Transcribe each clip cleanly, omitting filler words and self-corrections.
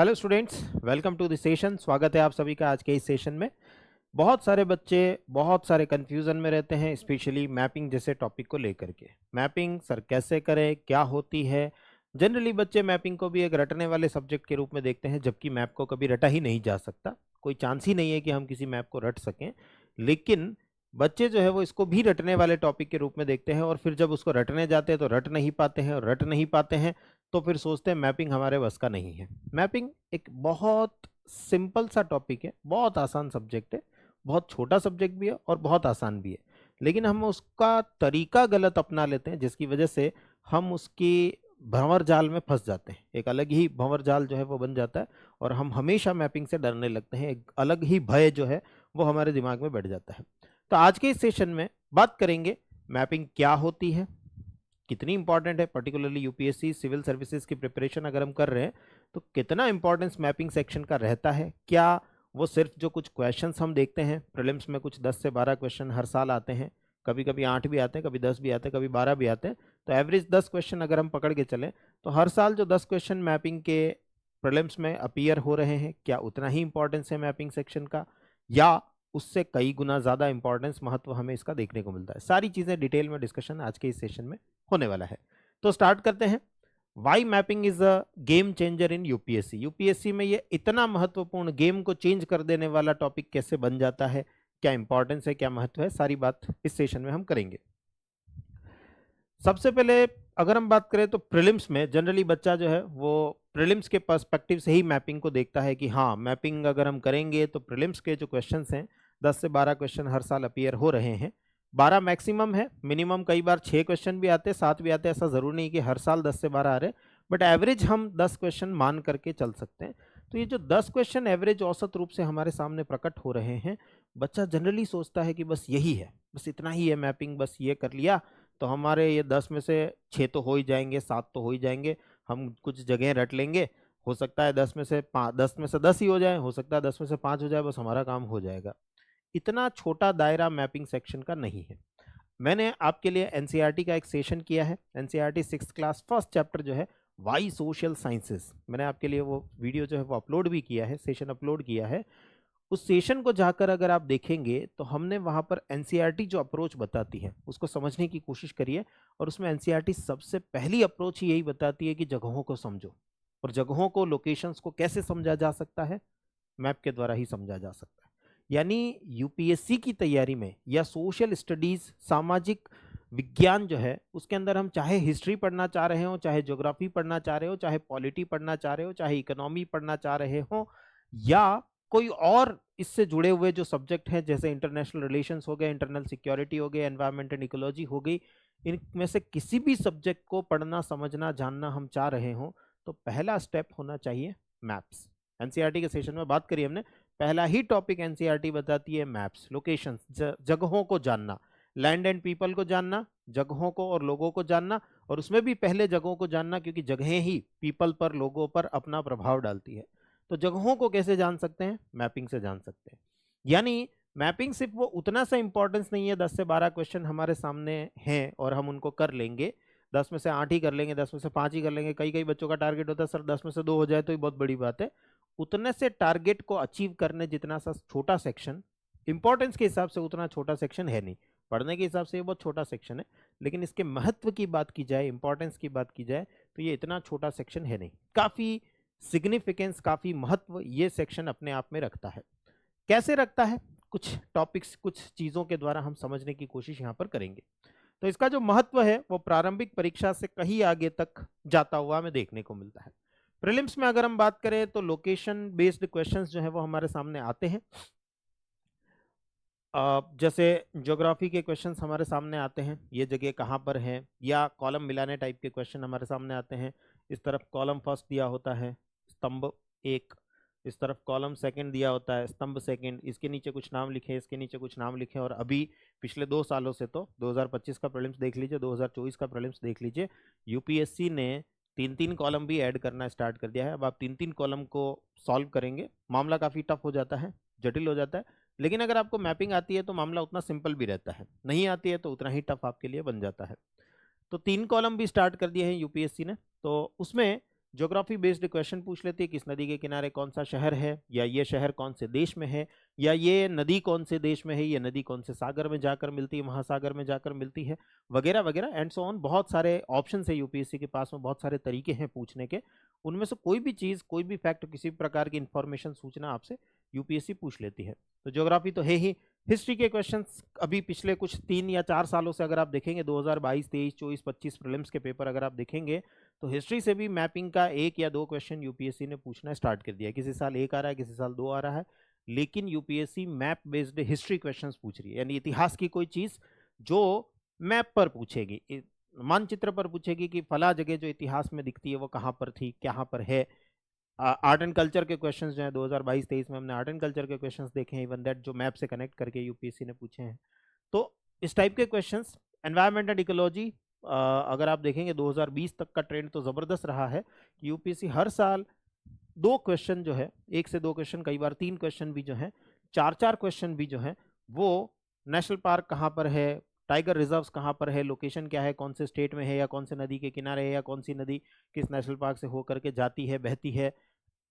Hello students, welcome to the session. स्वागत है आप सभी का आज के इस सेशन में। बहुत सारे बच्चे बहुत सारे कंफ्यूजन में रहते हैं, स्पेशली मैपिंग जैसे टॉपिक को लेकर के। मैपिंग सर कैसे करें, क्या होती है। जनरली बच्चे मैपिंग को भी एक रटने वाले सब्जेक्ट के रूप में देखते हैं, जबकि मैप को कभी रटा ही नहीं जा सकता। कोई चांस ही नहीं है कि हम किसी मैप को रट सकें। लेकिन बच्चे जो है वो इसको भी रटने वाले टॉपिक के रूप में देखते हैं, और फिर जब उसको रटने जाते हैं तो रट नहीं पाते हैं, और रट नहीं पाते हैं तो फिर सोचते हैं मैपिंग हमारे बस का नहीं है। मैपिंग एक बहुत सिंपल सा टॉपिक है, बहुत आसान सब्जेक्ट है, बहुत छोटा सब्जेक्ट भी है और बहुत आसान भी है। लेकिन हम उसका तरीका गलत अपना लेते हैं, जिसकी वजह से हम उसकी भंवर जाल में फंस जाते हैं। एक अलग ही भंवर जाल जो है वो बन जाता है, और हम हमेशा मैपिंग से डरने लगते हैं। एक अलग ही भय जो है वो हमारे दिमाग में बैठ जाता है। तो आज के इस सेशन में बात करेंगे मैपिंग क्या होती है, कितनी इंपॉर्टेंट है, पर्टिकुलरली यूपीएससी सिविल सर्विसेज की प्रिपरेशन अगर हम कर रहे हैं तो कितना इंपॉर्टेंस मैपिंग सेक्शन का रहता है। क्या वो सिर्फ जो कुछ क्वेश्चंस हम देखते हैं प्रीलिम्स में, कुछ 10 से 12 क्वेश्चन हर साल आते हैं, कभी कभी 8 भी आते हैं, कभी 10 भी आते हैं, कभी 12 भी आते हैं, तो एवरेज 10 क्वेश्चन अगर हम पकड़ के चलें तो हर साल जो 10 क्वेश्चन मैपिंग के प्रीलिम्स में अपीयर हो रहे हैं, क्या उतना ही इंपॉर्टेंस है मैपिंग सेक्शन का, या उससे कई गुना ज़्यादा इंपॉर्टेंस महत्व हमें इसका देखने को मिलता है। सारी चीज़ें डिटेल में डिस्कशन आज के इस सेशन में होने वाला है। तो स्टार्ट करते हैं। Why mapping is a game changer in UPSC. UPSC में ये इतना महत्वपूर्ण, गेम को चेंज कर देने वाला टॉपिक कैसे बन जाता है, क्या इंपॉर्टेंस है, क्या महत्व है, सारी बात इस सेशन में हम करेंगे। सबसे पहले अगर हम बात करें तो प्रीलिम्स में जनरली बच्चा जो है वो प्रीलिम्स के पर्सपेक्टिव से ही मैपिंग को देखता है कि हाँ, मैपिंग अगर हम करेंगे तो प्रीलिम्स के जो क्वेश्चंस हैं 10 से 12 क्वेश्चन हर साल अपीयर हो रहे हैं। 12 मैक्सिमम है, मिनिमम कई बार 6 क्वेश्चन भी आते हैं, 7 भी आते हैं। ऐसा ज़रूरी नहीं कि हर साल 10 से 12 आ रहे, बट एवरेज हम 10 क्वेश्चन मान करके चल सकते हैं। तो ये जो 10 क्वेश्चन एवरेज औसत रूप से हमारे सामने प्रकट हो रहे हैं, बच्चा जनरली सोचता है कि बस यही है, बस इतना ही है मैपिंग, बस ये कर लिया तो हमारे ये 10 में से 6 तो हो ही जाएंगे, 7 तो हो ही जाएंगे, हम कुछ जगह रट लेंगे, हो सकता है 10 में से 10 ही हो जाए, हो सकता है 10 में से 5 हो जाए, बस हमारा काम हो जाएगा। इतना छोटा दायरा मैपिंग सेक्शन का नहीं है। मैंने आपके लिए एनसीईआरटी का एक सेशन किया है, NCERT 6th class first chapter जो है वाई सोशल साइंसेस, मैंने आपके लिए वो वीडियो जो है वो अपलोड भी किया है, सेशन अपलोड किया है। उस सेशन को जाकर अगर आप देखेंगे तो हमने वहां पर एनसीईआरटी जो अप्रोच बताती है उसको समझने की कोशिश करिए। और उसमें एनसीईआरटी सबसे पहली अप्रोच ही यही बताती है कि जगहों को समझो, और जगहों को, लोकेशंस को कैसे समझा जा सकता है, मैप के द्वारा ही समझा जा सकता है। यानी यूपीएससी की तैयारी में या सोशल स्टडीज, सामाजिक विज्ञान जो है उसके अंदर हम चाहे हिस्ट्री पढ़ना चाह रहे हो, चाहे ज्योग्राफी पढ़ना चाह रहे हो, चाहे पॉलिटी पढ़ना चाह रहे हो, चाहे इकोनॉमी पढ़ना चाह रहे हो, या कोई और इससे जुड़े हुए जो सब्जेक्ट हैं जैसे इंटरनेशनल रिलेशंस हो गए, इंटरनल सिक्योरिटी हो गई, एनवायरमेंट एंड इकोलॉजी हो गई, इनमें से किसी भी सब्जेक्ट को पढ़ना, समझना, जानना हम चाह रहे हो तो पहला स्टेप होना चाहिए मैप्स। एनसीईआरटी के सेशन में बात करी हमने, पहला ही टॉपिक एनसीईआरटी बताती है मैप्स, लोकेशंस, जगहों को जानना, लैंड एंड पीपल को जानना, जगहों को और लोगों को जानना, और उसमें भी पहले जगहों को जानना क्योंकि जगहें ही पीपल पर, लोगों पर अपना प्रभाव डालती है। तो जगहों को कैसे जान सकते हैं? मैपिंग से जान सकते हैं। यानी मैपिंग सिर्फ वो उतना सा इंपॉर्टेंस नहीं है, 10 से 12 क्वेश्चन हमारे सामने हैं और हम उनको कर लेंगे, 10 में से 8 ही कर लेंगे, 10 में से 5 ही कर लेंगे। कई कई बच्चों का टारगेट होता है सर 10 में से 2 हो जाए तो ही बहुत बड़ी बात है। उतने से टारगेट को अचीव करने जितना सा छोटा सेक्शन, इंपॉर्टेंस के हिसाब से उतना छोटा सेक्शन है नहीं, पढ़ने के हिसाब से ये बहुत छोटा सेक्शन है, लेकिन इसके महत्व की बात की जाए, इंपॉर्टेंस की बात की जाए तो ये इतना छोटा सेक्शन है नहीं। काफ़ी सिग्निफिकेंस, काफ़ी महत्व ये सेक्शन अपने आप में रखता है। कैसे रखता है? कुछ टॉपिक्स, कुछ चीज़ों के द्वारा हम समझने की कोशिश यहाँ पर करेंगे। तो इसका जो महत्व है वो प्रारंभिक परीक्षा से कहीं आगे तक जाता हुआ हमें देखने को मिलता है। प्रीलिम्स में अगर हम बात करें तो लोकेशन बेस्ड क्वेश्चंस जो है वो हमारे सामने आते हैं। जैसे ज्योग्राफी के क्वेश्चंस हमारे सामने आते हैं, ये जगह कहाँ पर है, या कॉलम मिलाने टाइप के क्वेश्चन हमारे सामने आते हैं। इस तरफ कॉलम फर्स्ट दिया होता है, स्तंभ एक, इस तरफ कॉलम सेकंड दिया होता है, स्तंभ सेकंड, इसके नीचे कुछ नाम लिखे, इसके नीचे कुछ नाम लिखे। और अभी पिछले 2 सालों से, तो 2025 का प्रीलिम्स देख लीजिए, 2024 का प्रीलिम्स देख लीजिए, यूपीएससी ने 3-3 कॉलम भी ऐड करना स्टार्ट कर दिया है। अब आप 3-3 कॉलम को सॉल्व करेंगे, मामला काफ़ी टफ हो जाता है, जटिल हो जाता है। लेकिन अगर आपको मैपिंग आती है तो मामला उतना सिंपल भी रहता है, नहीं आती है तो उतना ही टफ आपके लिए बन जाता है। तो 3 कॉलम भी स्टार्ट कर दिए हैं यूपीएससी ने। तो उसमें ज्योग्राफी बेस्ड क्वेश्चन पूछ लेती है, किस नदी के किनारे कौन सा शहर है, या ये शहर कौन से देश में है, या ये नदी कौन से देश में है, ये नदी कौन से सागर में जाकर मिलती है, महासागर में जाकर मिलती है, वगैरह वगैरह एंड सो ऑन। बहुत सारे ऑप्शन है यूपीएससी के पास में, बहुत सारे तरीके हैं पूछने के। उनमें से कोई भी चीज, कोई भी फैक्ट, किसी प्रकार की इंफॉर्मेशन, सूचना आपसे यूपीएससी पूछ लेती है। तो ज्योग्राफी तो है ही। हिस्ट्री के क्वेश्चंस अभी पिछले कुछ 3 या 4 सालों से अगर आप देखेंगे, 2022, 23, 24, 25 प्रीलिम्स के पेपर अगर आप देखेंगे, तो हिस्ट्री से भी मैपिंग का 1 या 2 क्वेश्चन यूपीएससी ने पूछना स्टार्ट कर दिया। किसी साल 1 आ रहा है, किसी साल 2 आ रहा है, लेकिन UPSC map based history questions पूछ रही है, यानी इतिहास की कोई चीज जो मैप पर पूछेगी, मानचित्र पर पूछेगी कि फला जगह जो इतिहास में दिखती है वो कहाँ पर थी, कहाँ पर है। आर्ट एंड कल्चर के क्वेश्चंस जो है 2022-23 में हमने आर्ट एंड कल्चर के क्वेश्चंस देखे हैं, इवन दैट जो मैप से कनेक्ट करके यूपीएससी ने पूछे हैं। तो इस टाइप के क्वेश्चंस। एनवायरमेंट एंड इकोलॉजी, अगर आप देखेंगे 2020 तक का ट्रेंड तो जबरदस्त रहा है कि यूपीएससी हर साल 2 क्वेश्चन जो है, 1 से 2 क्वेश्चन, कई बार 3 क्वेश्चन भी जो है, 4-4 क्वेश्चन भी जो है, वो नेशनल पार्क कहाँ पर है, टाइगर रिजर्व्स कहाँ पर है, लोकेशन क्या है, कौन से स्टेट में है, या कौन से नदी के किनारे है, या कौन सी नदी किस नेशनल पार्क से होकर के जाती है, बहती है,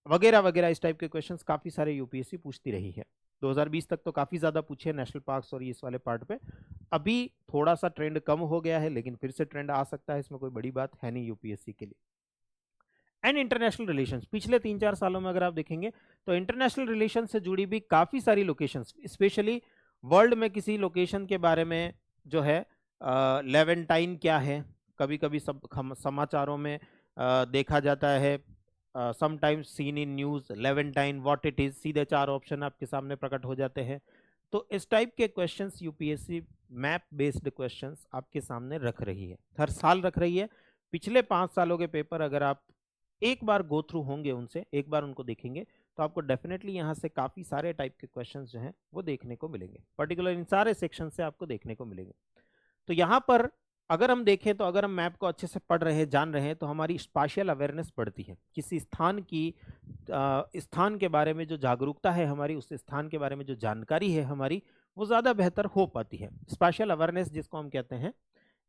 वगैरह वगैरह। इस टाइप के क्वेश्चंस काफी सारे यूपीएससी पूछती रही है। 2020 तक तो काफी ज्यादा पूछे नेशनल पार्क्स और इस वाले पार्ट पे। अभी थोड़ा सा ट्रेंड कम हो गया है, लेकिन फिर से ट्रेंड आ सकता है, इसमें कोई बड़ी बात है नहीं यूपीएससी के लिए। एंड इंटरनेशनल रिलेशंस, पिछले 3-4 सालों में अगर आप देखेंगे तो इंटरनेशनल रिलेशन से जुड़ी भी काफी सारी लोकेशंस, स्पेशली वर्ल्ड में किसी लोकेशन के बारे में जो है, लेवेंटाइन क्या है, कभी कभी सब समाचारों में देखा जाता है, sometimes seen in news, Levantine what it is, सीधे 4 ऑप्शन आपके सामने प्रकट हो जाते हैं। तो इस टाइप के questions UPSC map based questions आपके सामने रख रही है, हर साल रख रही है। पिछले 5 सालों के पेपर अगर आप एक बार गो थ्रू होंगे उनसे, एक बार उनको देखेंगे, तो आपको डेफिनेटली यहाँ से काफी सारे टाइप के क्वेश्चंस जो हैं वो देखने को मिलेंगे, पर्टिकुलर इन सारे सेक्शन से आपको देखने को मिलेंगे। तो यहाँ पर अगर हम देखें, तो अगर हम मैप को अच्छे से पढ़ रहे हैं, जान रहे हैं, तो हमारी स्पाशियल अवेयरनेस बढ़ती है। किसी स्थान की स्थान के बारे में जो जागरूकता है हमारी, उस स्थान के बारे में जो जानकारी है हमारी, वो ज़्यादा बेहतर हो पाती है। स्पाशियल अवेयरनेस जिसको हम कहते हैं,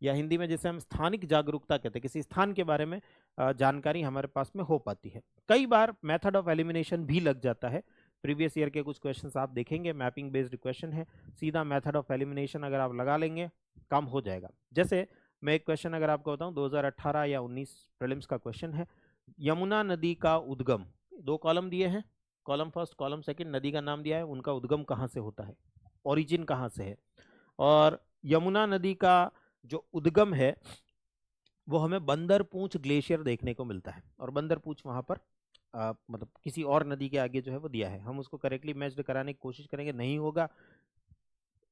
या हिंदी में जैसे हम स्थानिक जागरूकता कहते हैं, किसी स्थान के बारे में जानकारी हमारे पास में हो पाती है। कई बार मेथड ऑफ एलिमिनेशन भी लग जाता है। प्रीवियस ईयर के कुछ क्वेश्चंस आप देखेंगे, मैपिंग बेस्ड क्वेश्चन है, सीधा मेथड ऑफ एलिमिनेशन अगर आप लगा लेंगे काम हो जाएगा। जैसे मैं एक क्वेश्चन अगर आपको बताऊं, 2018 या 19 प्रीलिम्स का क्वेश्चन है, यमुना नदी का उद्गम, 2 कॉलम दिए हैं, कॉलम फर्स्ट कॉलम सेकंड, नदी का नाम दिया है, उनका उद्गम कहाँ से होता है, ओरिजिन कहाँ से है। और यमुना नदी का जो उद्गम है वो हमें बंदरपूंछ ग्लेशियर देखने को मिलता है, और बंदरपूंछ वहां पर मतलब किसी और नदी के आगे जो है वो दिया है। हम उसको करेक्टली मैच्ड कराने की कोशिश करेंगे, नहीं होगा।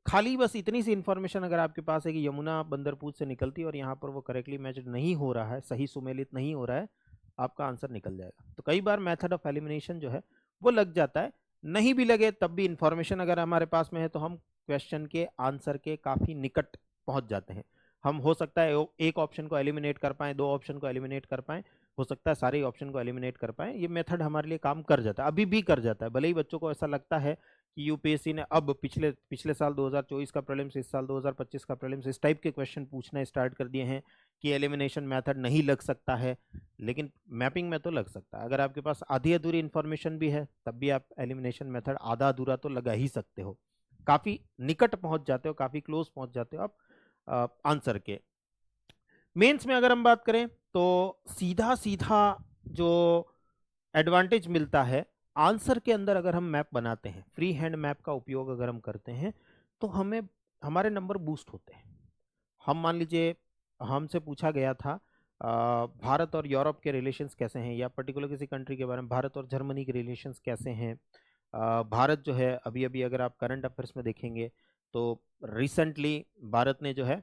खाली बस इतनी सी इन्फॉर्मेशन अगर आपके पास है कि यमुना बंदरपूंछ से निकलती है और यहाँ पर वो करेक्टली मैच्ड नहीं हो रहा है, सही सुमेलित नहीं हो रहा है, आपका आंसर निकल जाएगा। तो कई बार मेथड ऑफ एलिमिनेशन जो है वो लग जाता है। नहीं भी लगे तब भी इन्फॉर्मेशन अगर हमारे पास में है, तो हम क्वेश्चन के आंसर के काफी निकट पहुंच जाते हैं। हम हो सकता है एक ऑप्शन को एलिमिनेट कर पाए, 2 ऑप्शन को एलिमिनेट कर पाए, हो सकता है सारे ऑप्शन को एलिमिनेट कर पाए। ये मेथड हमारे लिए काम कर जाता है, अभी भी कर जाता है। भले ही बच्चों को ऐसा लगता है कि यूपीएससी ने अब पिछले साल 2024 का प्रीलिम्स, इस साल 2025 का प्रीलिम्स, इस टाइप के क्वेश्चन पूछना स्टार्ट कर दिए हैं कि एलिमिनेशन मेथड नहीं लग सकता है, लेकिन मैपिंग में तो लग सकता है। अगर आपके पास आधी अधूरी इन्फॉर्मेशन भी है तब भी आप एलिमिनेशन मेथड आधा अधूरा तो लगा ही सकते हो, काफी निकट पहुंच जाते हो, काफी क्लोज पहुंच जाते हो आप आंसर के। मेंस में अगर हम बात करें तो सीधा सीधा जो एडवांटेज मिलता है आंसर के अंदर, अगर हम मैप बनाते हैं, फ्री हैंड मैप का उपयोग अगर हम करते हैं, तो हमें हमारे नंबर बूस्ट होते हैं। हम मान लीजिए हमसे पूछा गया था भारत और यूरोप के रिलेशंस कैसे हैं, या पर्टिकुलर किसी कंट्री के बारे में, भारत और जर्मनी के रिलेशंस कैसे हैं। भारत जो है अभी अभी अगर आप करंट अफेयर्स में देखेंगे तो रिसेंटली भारत ने जो है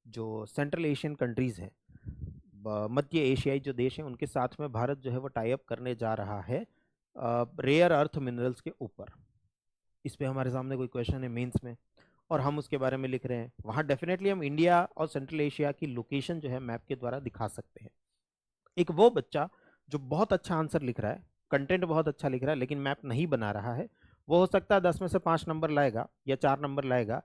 जो सेंट्रल एशियन कंट्रीज़ हैं, मध्य एशियाई जो देश हैं, उनके साथ में भारत जो है वो टाई अप करने जा रहा है रेयर अर्थ मिनरल्स के ऊपर। इस पे हमारे सामने कोई क्वेश्चन है मेंस में और हम उसके बारे में लिख रहे हैं, वहाँ डेफिनेटली हम इंडिया और सेंट्रल एशिया की लोकेशन जो है मैप के द्वारा दिखा सकते हैं। एक वो बच्चा जो बहुत अच्छा आंसर लिख रहा है, कंटेंट बहुत अच्छा लिख रहा है, लेकिन मैप नहीं बना रहा है, वो हो सकता है 10 में से 5 नंबर लाएगा या 4 नंबर लाएगा।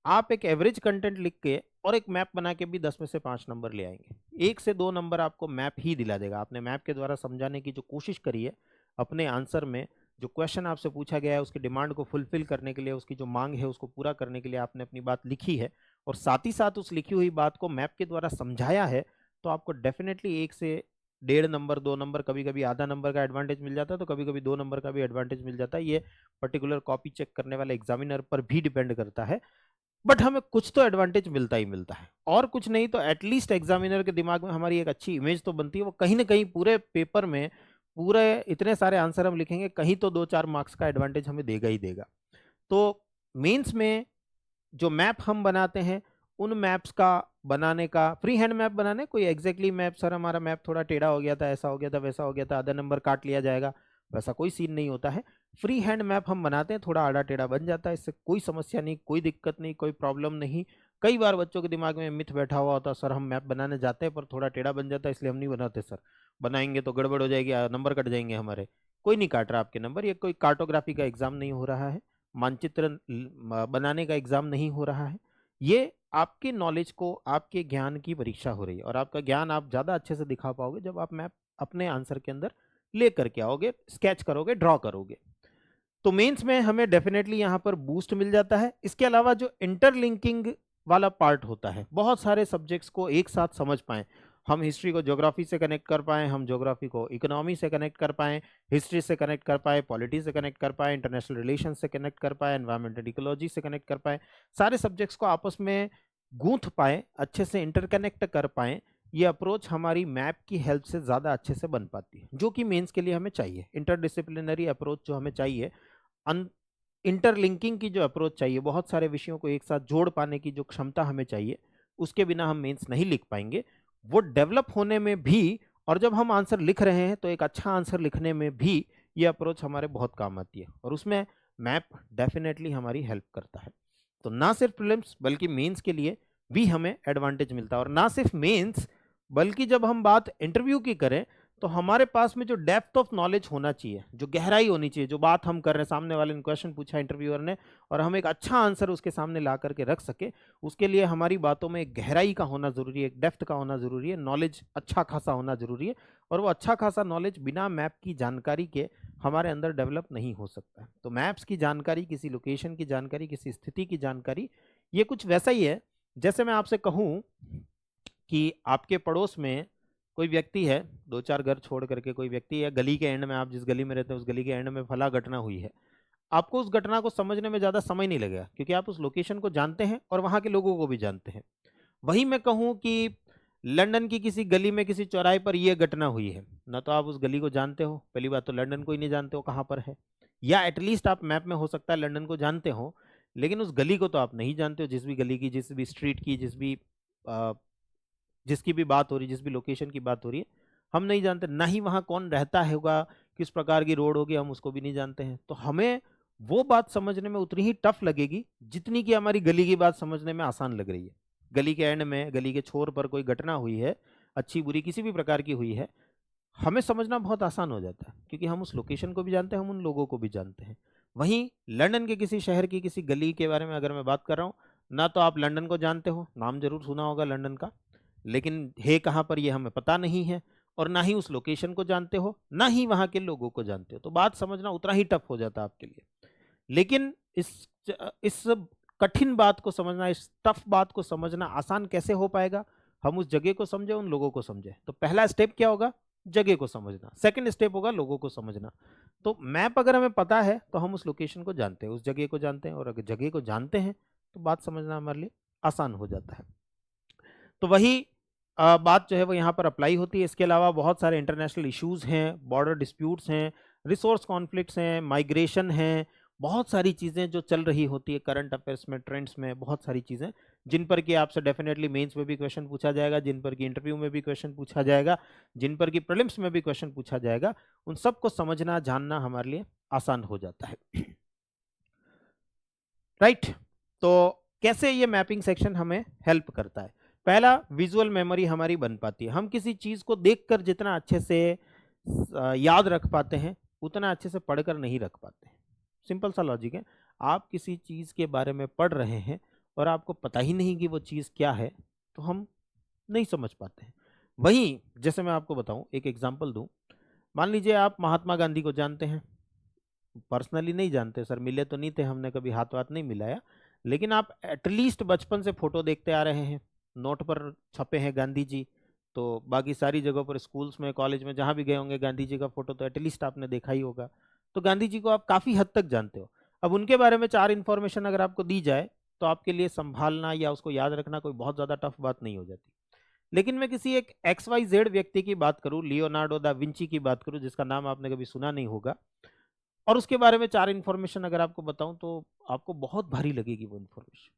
आप एक एवरेज कंटेंट लिख के और एक मैप बना के भी 10 में से 5 नंबर ले आएंगे। 1 से 2 नंबर आपको मैप ही दिला देगा। आपने मैप के द्वारा समझाने की जो कोशिश करी है अपने आंसर में, जो क्वेश्चन आपसे पूछा गया है उसकी डिमांड को फुलफिल करने के लिए, उसकी जो मांग है उसको पूरा करने के लिए आपने अपनी बात लिखी है और साथ ही साथ उस लिखी हुई बात को मैप के द्वारा समझाया है, तो आपको डेफिनेटली 1 से 1.5 नंबर, 2 नंबर, कभी कभी आधा नंबर का एडवांटेज मिल जाता है, तो कभी कभी 2 नंबर का भी एडवांटेज मिल जाता है। ये पर्टिकुलर कॉपी चेक करने वाले एग्जामिनर पर भी डिपेंड करता है, बट हमें कुछ तो एडवांटेज मिलता ही मिलता है। और कुछ नहीं तो एटलीस्ट एग्जामिनर के दिमाग में हमारी एक अच्छी इमेज तो बनती है। वो कहीं ना कहीं पूरे पेपर में पूरे इतने सारे आंसर हम लिखेंगे, कहीं तो 2-4 मार्क्स का एडवांटेज हमें देगा ही देगा। तो मेंस में जो मैप हम बनाते हैं, उन मैप्स का बनाने का, फ्री हैंड मैप बनाने, कोई एग्जैक्टली मैप सर हमारा मैप थोड़ा टेढ़ा हो गया था, ऐसा हो गया था, वैसा हो गया था, आधा नंबर काट लिया जाएगा, वैसा कोई सीन नहीं होता है। फ्री हैंड मैप हम बनाते हैं, थोड़ा आड़ा टेढ़ा बन जाता है, इससे कोई समस्या नहीं, कोई दिक्कत नहीं, कोई प्रॉब्लम नहीं। कई बार बच्चों के दिमाग में मिथ बैठा हुआ होता, सर हम मैप बनाने जाते हैं पर थोड़ा टेढ़ा बन जाता है इसलिए हम नहीं बनाते सर, बनाएंगे तो गड़बड़ हो जाएगी, नंबर कट जाएंगे हमारे। कोई नहीं काट रहा आपके नंबर, ये कोई कार्टोग्राफी का एग्जाम नहीं हो रहा है, मानचित्र बनाने का एग्जाम नहीं हो रहा है। ये आपके नॉलेज को, आपके ज्ञान की परीक्षा हो रही है, और आपका ज्ञान आप ज़्यादा अच्छे से दिखा पाओगे जब आप मैप अपने आंसर के अंदर ले करके आओगे, स्केच करोगे, ड्रॉ करोगे। तो मेंस में हमें डेफिनेटली यहाँ पर बूस्ट मिल जाता है। इसके अलावा जो इंटरलिंकिंग वाला पार्ट होता है, बहुत सारे सब्जेक्ट्स को एक साथ समझ पाएं, हम हिस्ट्री को ज्योग्राफी से कनेक्ट कर पाएं, हम ज्योग्राफी को इकोनॉमी से कनेक्ट कर पाएं, हिस्ट्री से कनेक्ट कर पाएं, पॉलिटी से कनेक्ट कर पाएं, इंटरनेशनल रिलेशन से कनेक्ट कर पाएं, एनवायरमेंटल इकोलॉजी से कनेक्ट कर पाएं, सारे सब्जेक्ट्स को आपस में गूंथ पाएं, अच्छे से इंटरकनेक्ट कर पाएं, ये अप्रोच हमारी मैप की हेल्प से ज़्यादा अच्छे से बन पाती है, जो कि मेंस के लिए हमें चाहिए। इंटरडिसिप्लिनरी अप्रोच जो हमें चाहिए, इंटरलिंकिंग की जो अप्रोच चाहिए, बहुत सारे विषयों को एक साथ जोड़ पाने की जो क्षमता हमें चाहिए, उसके बिना हम मेंस नहीं लिख पाएंगे। वो डेवलप होने में भी, और जब हम आंसर लिख रहे हैं तो एक अच्छा आंसर लिखने में भी ये अप्रोच हमारे बहुत काम आती है, और उसमें मैप डेफिनेटली हमारी हेल्प करता है। तो ना सिर्फ प्रीलिम्स बल्कि मेंस के लिए भी हमें एडवांटेज मिलता है। और ना सिर्फ मेंस बल्कि जब हम बात इंटरव्यू की करें तो हमारे पास में जो डेप्थ ऑफ नॉलेज होना चाहिए, जो गहराई होनी चाहिए, जो बात हम कर रहे हैं, सामने वाले ने क्वेश्चन पूछा इंटरव्यूअर ने और हम एक अच्छा आंसर उसके सामने ला करके रख सके, उसके लिए हमारी बातों में एक गहराई का होना जरूरी है, एक डेप्थ का होना जरूरी है, नॉलेज अच्छा खासा होना जरूरी है। और वो अच्छा खासा नॉलेज बिना मैप की जानकारी के हमारे अंदर डेवलप नहीं हो सकता है। तो मैप्स की जानकारी, किसी लोकेशन की जानकारी, किसी स्थिति की जानकारी, ये कुछ वैसा ही है जैसे मैं आपसे कहूँ कि आपके पड़ोस में कोई व्यक्ति है, 2-4 घर छोड़ करके कोई व्यक्ति है, गली के एंड में, आप जिस गली में रहते हैं उस गली के एंड में फला घटना हुई है। आपको उस घटना को समझने में ज़्यादा समय नहीं लगेगा क्योंकि आप उस लोकेशन को जानते हैं और वहाँ के लोगों को भी जानते हैं। वहीं मैं कहूँ कि लंदन की किसी गली में किसी चौराहे पर यह घटना हुई है, ना तो आप उस गली को जानते हो, पहली बात तो लंदन को ही नहीं जानते हो कहाँ पर है, या एटलीस्ट आप मैप में हो सकता है लंदन को जानते हो, लेकिन उस गली को तो आप नहीं जानते हो। जिस भी गली की, जिस भी स्ट्रीट की, जिसकी भी बात हो रही, जिस भी लोकेशन की बात हो रही है, हम नहीं जानते, ना ही वहाँ कौन रहता होगा, किस प्रकार की रोड होगी, हम उसको भी नहीं जानते हैं। तो हमें वो बात समझने में उतनी ही टफ लगेगी जितनी कि हमारी गली की बात समझने में आसान लग रही है। गली के एंड में, गली के छोर पर कोई घटना हुई है, अच्छी बुरी किसी भी प्रकार की हुई है, हमें समझना बहुत आसान हो जाता है क्योंकि हम उस लोकेशन को भी जानते हैं, हम उन लोगों को भी जानते हैं। वहीं लंदन के किसी शहर की किसी गली के बारे में अगर मैं बात कर रहा हूँ, ना तो आप लंदन को जानते हो, नाम जरूर सुना होगा लंदन का, लेकिन है कहाँ पर ये हमें पता नहीं है, और ना ही उस लोकेशन को जानते हो, ना ही वहाँ के लोगों को जानते हो, तो बात समझना उतना ही टफ हो जाता है आपके लिए। लेकिन इस कठिन बात को समझना, इस टफ बात को समझना आसान कैसे हो पाएगा? हम उस जगह को समझे, उन लोगों को समझे। तो पहला स्टेप क्या होगा? जगह को समझना। सेकंड स्टेप होगा लोगों को समझना। तो मैप अगर हमें पता है तो हम उस लोकेशन को जानते हैं, उस जगह को जानते हैं, और अगर जगह को जानते हैं तो बात समझना हमारे लिए आसान हो जाता है। तो वही बात जो है वो यहाँ पर अप्लाई होती है। इसके अलावा बहुत सारे इंटरनेशनल इश्यूज हैं, बॉर्डर डिस्प्यूट्स हैं, रिसोर्स कॉन्फ्लिक्ट्स हैं, माइग्रेशन हैं, बहुत सारी चीज़ें जो चल रही होती है करंट अफेयर्स में, ट्रेंड्स में, बहुत सारी चीज़ें जिन पर कि आपसे डेफिनेटली मेंस में भी क्वेश्चन पूछा जाएगा, जिन पर कि इंटरव्यू में भी क्वेश्चन पूछा जाएगा, जिन पर कि प्रीलिम्स में भी क्वेश्चन पूछा जाएगा, उन सबको समझना, जानना हमारे लिए आसान हो जाता है। राइट। तो कैसे ये मैपिंग सेक्शन हमें हेल्प करता है? पहला, विजुअल मेमोरी हमारी बन पाती है। हम किसी चीज़ को देखकर जितना अच्छे से याद रख पाते हैं उतना अच्छे से पढ़कर नहीं रख पाते हैं। सिंपल सा लॉजिक है। आप किसी चीज़ के बारे में पढ़ रहे हैं और आपको पता ही नहीं कि वो चीज़ क्या है, तो हम नहीं समझ पाते हैं। वहीं जैसे मैं आपको बताऊं, एक एग्जांपल दूं, मान लीजिए आप महात्मा गांधी को जानते हैं, पर्सनली नहीं जानते सर, मिले तो नहीं थे, हमने कभी हाथ वाथ नहीं मिलाया, लेकिन आप एटलीस्ट बचपन से फोटो देखते आ रहे हैं, नोट पर छपे हैं गांधी जी, तो बाकी सारी जगहों पर, स्कूल्स में, कॉलेज में, जहां भी गए होंगे गांधी जी का फोटो तो एटलीस्ट आपने देखा ही होगा। तो गांधी जी को आप काफी हद तक जानते हो। अब उनके बारे में 4 इंफॉर्मेशन अगर आपको दी जाए तो आपके लिए संभालना या उसको याद रखना कोई बहुत ज्यादा टफ बात नहीं हो जाती। लेकिन मैं किसी एक XYZ व्यक्ति की बात करूं, लियोनार्डो दा विंची की बात करूं, जिसका नाम आपने कभी सुना नहीं होगा, और उसके बारे में 4 इंफॉर्मेशन अगर आपको बताऊं तो आपको बहुत भारी लगेगी वो इंफॉर्मेशन।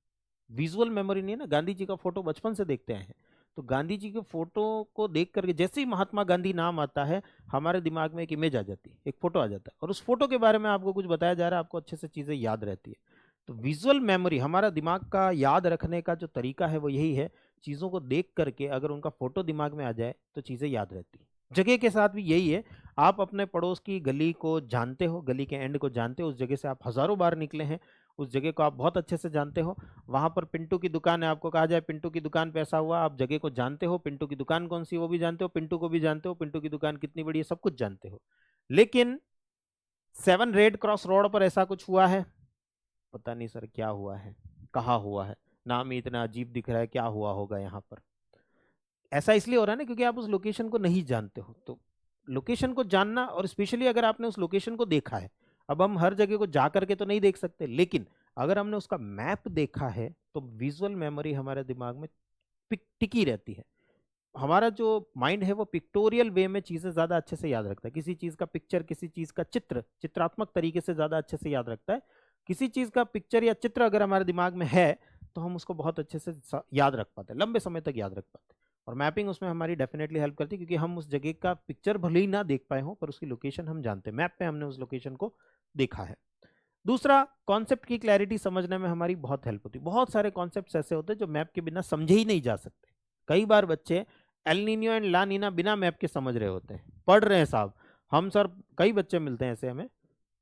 विजुअल मेमोरी नहीं है ना, गांधी जी का फोटो बचपन से देखते आए हैं, तो गांधी जी के फोटो को देख करके जैसे ही महात्मा गांधी नाम आता है, हमारे दिमाग में एक इमेज आ जाती है, एक फोटो आ जाता है, और उस फोटो के बारे में आपको कुछ बताया जा रहा है, आपको अच्छे से चीजें याद रहती है। तो विजुअल मेमोरी, हमारा दिमाग का याद रखने का जो तरीका है वो यही है, चीजों को देख करके अगर उनका फोटो दिमाग में आ जाए तो चीजें याद रहती है। जगह के साथ भी यही है, आप अपने पड़ोस की गली को जानते हो, गली के एंड को जानते हो, उस जगह से आप हजारों बार निकले हैं, उस जगह को आप बहुत अच्छे से जानते हो। वहां पर पिंटू की दुकान है, आपको कहा जाए पिंटू की दुकान पे ऐसा हुआ, आप जगह को जानते हो, पिंटू की दुकान कौन सी वो भी जानते हो, पिंटू को भी जानते हो, पिंटू की दुकान कितनी बड़ी है, सब कुछ जानते हो। लेकिन 7 रेड क्रॉस रोड पर ऐसा कुछ हुआ है, पता नहीं सर क्या हुआ है, कहाँ हुआ है, नाम ही इतना अजीब दिख रहा है, क्या हुआ होगा यहाँ पर। ऐसा इसलिए हो रहा है ना क्योंकि आप उस लोकेशन को नहीं जानते हो। तो लोकेशन को जानना, और स्पेशली अगर आपने उस लोकेशन को देखा है, अब हम हर जगह को जा करके तो नहीं देख सकते, लेकिन अगर हमने उसका मैप देखा है तो विजुअल मेमोरी हमारे दिमाग में टिकी रहती है। हमारा जो माइंड है वो पिक्टोरियल वे में चीजें ज्यादा अच्छे से याद रखता है, किसी चीज का पिक्चर, किसी चीज का चित्र, चित्रात्मक तरीके से ज्यादा अच्छे से याद रखता है। किसी चीज का पिक्चर या चित्र अगर हमारे दिमाग में है तो हम उसको बहुत अच्छे से याद रख पाते हैं, लंबे समय तक याद रख पाते हैं। और मैपिंग उसमें हमारी डेफिनेटली हेल्प करती है, क्योंकि हम उस जगह का पिक्चर भले ही ना देख पाए हो पर उसकी लोकेशन हम जानते हैं, मैप पे हमने उस लोकेशन को देखा है। दूसरा, कॉन्सेप्ट की क्लैरिटी समझने में हमारी बहुत हेल्प होती है। बहुत सारे कॉन्सेप्ट्स ऐसे होते हैं जो मैप के बिना समझे ही नहीं जा सकते। कई बार बच्चे एल नीनियो एंड ला नीना बिना मैप के समझ रहे होते हैं, पढ़ रहे हैं साहब, हम सर, कई बच्चे मिलते हैं ऐसे हमें,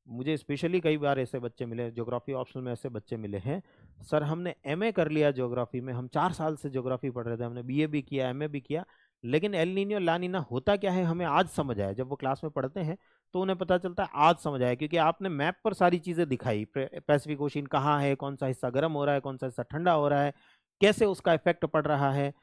मुझे स्पेशली कई बार ऐसे बच्चे मिले, ज्योग्राफी ऑप्शनल में ऐसे बच्चे मिले हैं, सर हमने एमए कर लिया ज्योग्राफी में, हम 4 साल से ज्योग्राफी पढ़ रहे थे, हमने बीए भी किया, एमए भी किया, लेकिन एल नीनियो ला नीना होता क्या है हमें आज समझ आया। जब वो क्लास में पढ़ते हैं तो उन्हें पता चलता है आज समझ आया, क्योंकि आपने मैप पर सारी चीजें दिखाई, पैसिफिक ओशियन कहाँ है, कौन सा हिस्सा गर्म हो रहा है, कौन सा हिस्सा ठंडा हो रहा है, कैसे उसका इफेक्ट पड़ रहा है।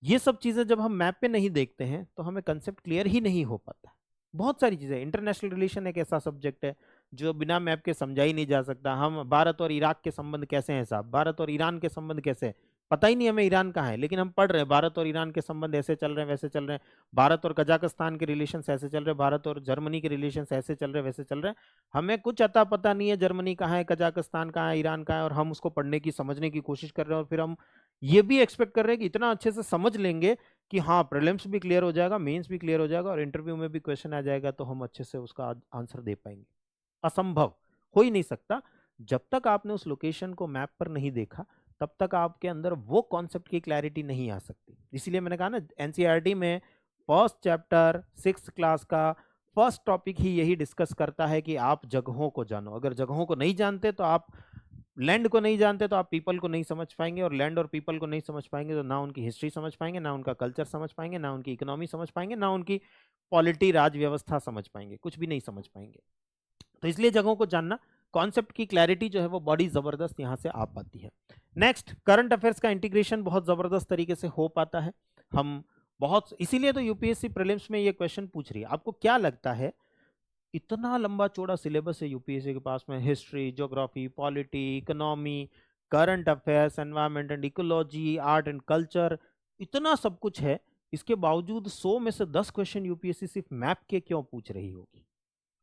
ये सब चीजें जब हम मैप पे नहीं देखते हैं तो हमें कंसेप्ट क्लियर ही नहीं हो पाता। बहुत सारी चीजें, इंटरनेशनल रिलेशन एक ऐसा सब्जेक्ट है जो बिना मैप के समझा ही नहीं जा सकता। हम भारत और इराक के संबंध कैसे हैं साहब, भारत और ईरान के संबंध कैसे हैं, पता ही नहीं हमें ईरान कहाँ है, लेकिन हम पढ़ रहे हैं भारत और ईरान के संबंध ऐसे चल रहे हैं, वैसे चल रहे हैं, भारत और कजाकिस्तान के रिलेशन ऐसे चल रहे हैं, भारत और जर्मनी के रिलेशन ऐसे चल रहे हैं, वैसे चल रहे हैं। हमें कुछ अता पता नहीं है जर्मनी कहाँ है, कजाकिस्तान कहाँ है, ईरान कहाँ है, और हम उसको पढ़ने की, समझने की कोशिश कर रहे हैं, और फिर हम ये भी एक्सपेक्ट कर रहे हैं कि इतना अच्छे से समझ लेंगे कि हाँ प्रीलिम्स भी क्लियर हो जाएगा, मेंस भी क्लियर हो जाएगा, और इंटरव्यू में भी क्वेश्चन आ जाएगा तो हम अच्छे से उसका आंसर दे पाएंगे। असंभव, हो ही नहीं सकता। जब तक आपने उस लोकेशन को मैप पर नहीं देखा तब तक आपके अंदर वो कॉन्सेप्ट की क्लैरिटी नहीं आ सकती। इसीलिए मैंने कहा ना, एनसीईआरटी में फर्स्ट चैप्टर 6th क्लास का फर्स्ट टॉपिक ही यही डिस्कस करता है कि आप जगहों को जानो। अगर जगहों को नहीं जानते तो आप लैंड को नहीं जानते, तो आप पीपल को नहीं समझ पाएंगे, और लैंड और पीपल को नहीं समझ पाएंगे तो ना उनकी हिस्ट्री समझ पाएंगे, ना उनका कल्चर समझ पाएंगे, ना उनकी इकोनॉमी समझ पाएंगे, ना उनकी पॉलिटी, राज व्यवस्था समझ पाएंगे, कुछ भी नहीं समझ पाएंगे। तो इसलिए जगहों को जानना, कॉन्सेप्ट की क्लैरिटी जो है वो बड़ी जबरदस्त यहां से आ पाती है। नेक्स्ट, करंट अफेयर्स का इंटीग्रेशन बहुत जबरदस्त तरीके से हो पाता है। हम बहुत, इसीलिए तो यूपीएससी प्रीलिम्स में ये क्वेश्चन पूछ रही है। आपको क्या लगता है, इतना लंबा चौड़ा सिलेबस है यूपीएससी के पास में, history, geography, polity, economy, current affairs, environment and ecology, art and culture, इतना सब कुछ है, इसके बावजूद 100 में से 10 क्वेश्चन यूपीएससी सिर्फ मैप के क्यों पूछ रही होगी?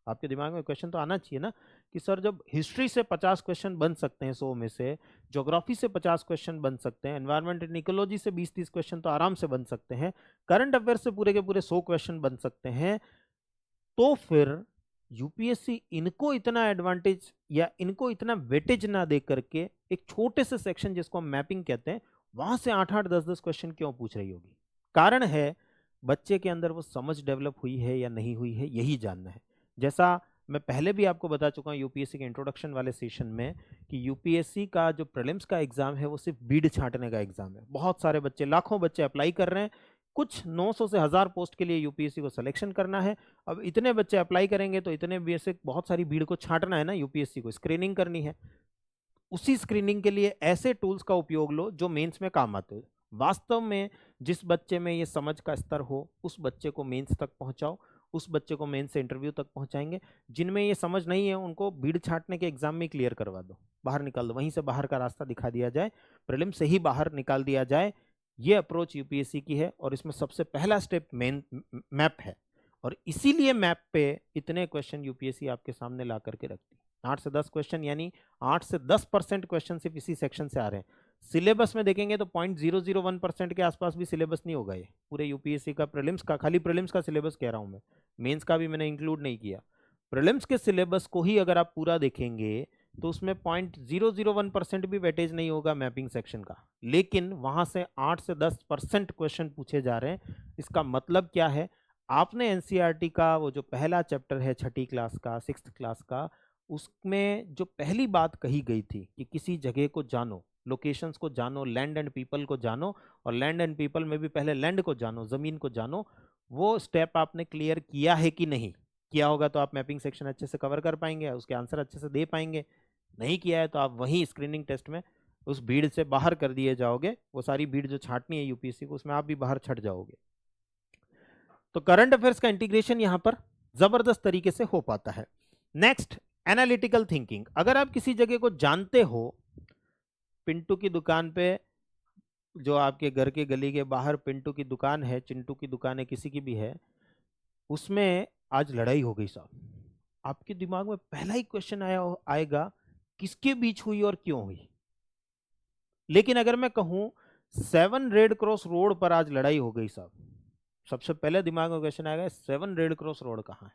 आपके दिमाग में क्वेश्चन तो आना चाहिए ना कि सर जब हिस्ट्री से 50 क्वेश्चन बन सकते हैं 100 में से, ज्योग्राफी से 50 क्वेश्चन बन सकते हैं, एनवायरमेंट एंड इकोलॉजी से 20-30 क्वेश्चन तो आराम से बन सकते हैं, करंट अफेयर से पूरे के पूरे 100 क्वेश्चन बन सकते हैं, तो फिर यूपीएससी इनको इतना एडवांटेज या इनको इतना वेटेज ना दे करके एक छोटे से सेक्शन जिसको हम मैपिंग कहते हैं वहां से 8-8, 10-10 क्वेश्चन क्यों पूछ रही होगी? कारण है, बच्चे के अंदर वो समझ डेवलप हुई है या नहीं हुई है, यही जानना है। जैसा मैं पहले भी आपको बता चुका हूँ यूपीएससी के इंट्रोडक्शन वाले सेशन में कि यूपीएससी का जो प्रीलिम्स का एग्जाम है वो सिर्फ बीड छांटने का एग्जाम है। बहुत सारे बच्चे, लाखों बच्चे अप्लाई कर रहे हैं, कुछ 900 से 1000 पोस्ट के लिए यूपीएससी को सिलेक्शन करना है। अब इतने बच्चे अप्लाई करेंगे तो इतने बेसिक बहुत सारी भीड़ को छांटना है ना, यूपीएससी को स्क्रीनिंग करनी है। उसी स्क्रीनिंग के लिए ऐसे टूल्स का उपयोग लो जो मेंस में काम आते हो। वास्तव में जिस बच्चे में ये समझ का स्तर हो उस बच्चे को मेंस तक पहुंचाओ, उस बच्चे को मेंस से इंटरव्यू तक पहुंचाएंगे। जिनमें ये समझ नहीं है उनको भीड़ छांटने के एग्जाम में क्लियर करवा दो, बाहर निकाल दो, वहीं से बाहर का रास्ता दिखा दिया जाए, प्रीलिम से ही बाहर निकाल दिया जाए। ये अप्रोच यूपीएससी की है और इसमें सबसे पहला स्टेप मेन मैप है। और इसीलिए मैप पे इतने क्वेश्चन यूपीएससी आपके सामने ला करके रखती है। 8 से 10 क्वेश्चन, यानी 8 से 10% क्वेश्चन सिर्फ इसी सेक्शन से आ रहे हैं। सिलेबस में देखेंगे तो 0.001% के आसपास भी सिलेबस नहीं होगा ये पूरे यूपीएससी का प्रीलिम्स का। खाली प्रीलिम्स का सिलेबस कह रहा हूं मैं, मेंस का भी मैंने इंक्लूड नहीं किया। प्रीलिम्स के सिलेबस को ही अगर आप पूरा देखेंगे तो उसमें 0.001% भी वेटेज नहीं होगा मैपिंग सेक्शन का, लेकिन वहां से 8 से 10% क्वेश्चन पूछे जा रहे हैं। इसका मतलब क्या है, आपने एनसीईआरटी का वो जो पहला चैप्टर है 6ठी क्लास का, 6th क्लास का, उसमें जो पहली बात कही गई थी कि किसी जगह को जानो, लोकेशंस को जानो, लैंड एंड पीपल को जानो, और लैंड एंड पीपल में भी पहले लैंड को जानो, जमीन को जानो, वो स्टेप आपने क्लियर किया है कि नहीं? किया होगा तो आप मैपिंग सेक्शन अच्छे से कवर कर पाएंगे, उसके आंसर अच्छे से दे पाएंगे। नहीं किया है तो आप वहीं स्क्रीनिंग टेस्ट में उस भीड़ से बाहर कर दिए जाओगे। वो सारी भीड़ जो छांटनी है यूपीएससी को, उसमें आप भी बाहर छट जाओगे। तो करंट अफेयर्स का इंटीग्रेशन यहां पर जबरदस्त तरीके से हो पाता है। Next, analytical thinking. अगर आप किसी जगह को जानते हो, पिंटू की दुकान पे, जो आपके घर के गली के बाहर पिंटू की दुकान है, चिंटू की दुकान है, किसी की भी है, उसमें आज लड़ाई हो गई साहब, आपके दिमाग में पहला ही क्वेश्चन आएगा किसके बीच हुई और क्यों हुई। लेकिन अगर मैं कहूं 7 रेड क्रॉस रोड पर आज लड़ाई हो गई साहब, सबसे पहले दिमाग में क्वेश्चन आएगा 7 रेड क्रॉस रोड कहाँ है?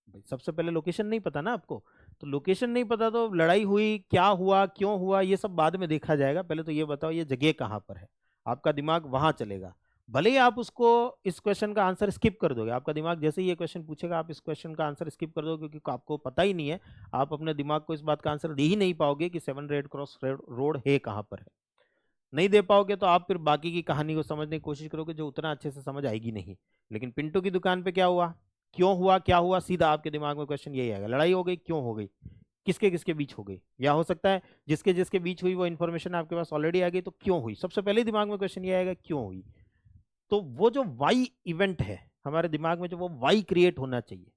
भाई सबसे पहले लोकेशन नहीं पता ना आपको, तो लोकेशन नहीं पता तो लड़ाई हुई, क्या हुआ, क्यों हुआ, ये सब बाद में देखा जाएगा। पहले तो ये बताओ ये जगह कहाँ पर है, आपका दिमाग वहां चलेगा। भले ही आप उसको, इस क्वेश्चन का आंसर स्किप कर दोगे, आपका दिमाग जैसे ही ये क्वेश्चन पूछेगा आप इस क्वेश्चन का आंसर स्किप कर दोगे, क्योंकि आपको पता ही नहीं है, आप अपने दिमाग को इस बात का आंसर दे ही नहीं पाओगे कि 7 रेड क्रॉस रोड है कहाँ पर है। नहीं दे पाओगे तो आप फिर बाकी की कहानी को समझने की कोशिश करोगे, जो उतना अच्छे से समझ आएगी नहीं। लेकिन पिंटू की दुकान पे क्या हुआ, क्यों हुआ, क्या हुआ, सीधा आपके दिमाग में क्वेश्चन यही आएगा, लड़ाई हो गई, क्यों हो गई, किसके किसके बीच हो गई। या हो सकता है जिसके जिसके बीच हुई वो इन्फॉर्मेशन आपके पास ऑलरेडी आ गई, तो क्यों हुई, सबसे पहले दिमाग में क्वेश्चन ये आएगा क्यों हुई। तो वो जो वाई इवेंट है हमारे दिमाग में, जो वो वाई क्रिएट होना चाहिए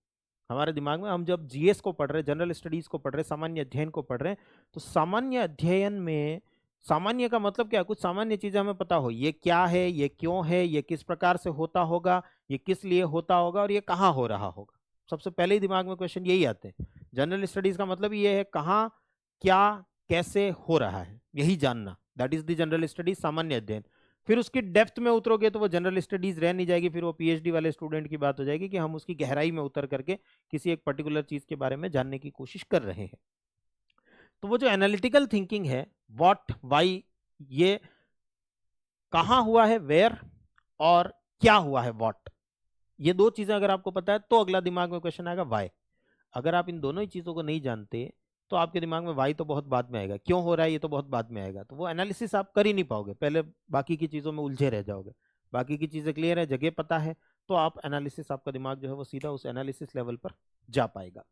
हमारे दिमाग में। हम जब जीएस को पढ़ रहे, जनरल स्टडीज को पढ़ रहे, सामान्य अध्ययन को पढ़ रहे हैं, तो सामान्य अध्ययन में सामान्य का मतलब क्या है, कुछ सामान्य चीजें हमें पता हो, ये क्या है, ये क्यों है, ये किस प्रकार से होता होगा, ये किस लिए होता होगा, और ये कहाँ हो रहा होगा। सबसे पहले ही दिमाग में क्वेश्चन यही आते हैं। जनरल स्टडीज का मतलब ये है कहाँ, क्या, कैसे हो रहा है, यही जानना, that is the general studies, सामान्य अध्ययन। फिर उसकी डेप्थ में उतरोगे तो वो जनरल स्टडीज रह नहीं जाएगी, फिर वो पीएचडी वाले स्टूडेंट की बात हो जाएगी कि हम उसकी गहराई में उतर करके किसी एक पर्टिकुलर चीज के बारे में जानने की कोशिश कर रहे हैं। तो वो जो एनालिटिकल थिंकिंग है, व्हाट, व्हाई, ये कहां हुआ है, वेयर, और क्या हुआ है, व्हाट, ये दो चीजें अगर आपको पता है तो अगला दिमाग में क्वेश्चन आएगा व्हाई। अगर आप इन दोनों ही चीजों को नहीं जानते तो आपके दिमाग में व्हाई तो बहुत बाद में आएगा, क्यों हो रहा है ये तो बहुत बाद में आएगा, तो वो एनालिसिस आप कर ही नहीं पाओगे, पहले बाकी की चीजों में उलझे रह जाओगे। बाकी की चीजें क्लियर है, जगह पता है, तो आप एनालिसिस, आपका दिमाग जो है वो सीधा उस एनालिसिस लेवल पर जा पाएगा।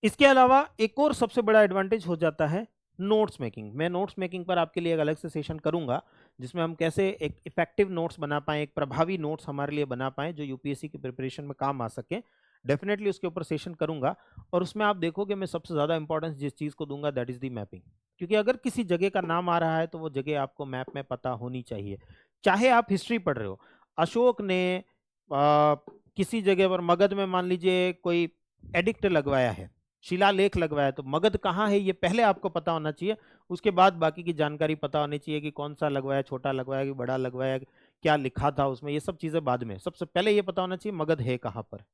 इसके अलावा एक और सबसे बड़ा एडवांटेज हो जाता है नोट्स मेकिंग। मैं नोट्स मेकिंग पर आपके लिए एक अलग से सेशन करूंगा, जिसमें हम कैसे एक इफेक्टिव नोट्स बना पाएं, एक प्रभावी नोट्स हमारे लिए बना पाएं जो यूपीएससी की प्रिपरेशन में काम आ सके। डेफिनेटली उसके ऊपर सेशन करूंगा, और उसमें आप देखोगे मैं सबसे ज़्यादा इंपॉर्टेंस जिस चीज़ को दूंगा दैट इज़ दी मैपिंग। क्योंकि अगर किसी जगह का नाम आ रहा है तो वो जगह आपको मैप में पता होनी चाहिए। चाहे आप हिस्ट्री पढ़ रहे हो, अशोक ने किसी जगह पर मगध में मान लीजिए कोई एडिक्ट लगवाया है, शिलालेख लगवाया, तो मगध कहाँ है ये पहले आपको पता होना चाहिए। उसके बाद बाकी की जानकारी पता होनी चाहिए कि कौन सा लगवाया, छोटा लगवाया कि बड़ा लगवाया, क्या लिखा था उसमें, ये सब चीज़ें बाद में। सबसे पहले ये पता होना चाहिए मगध है कहाँ पर।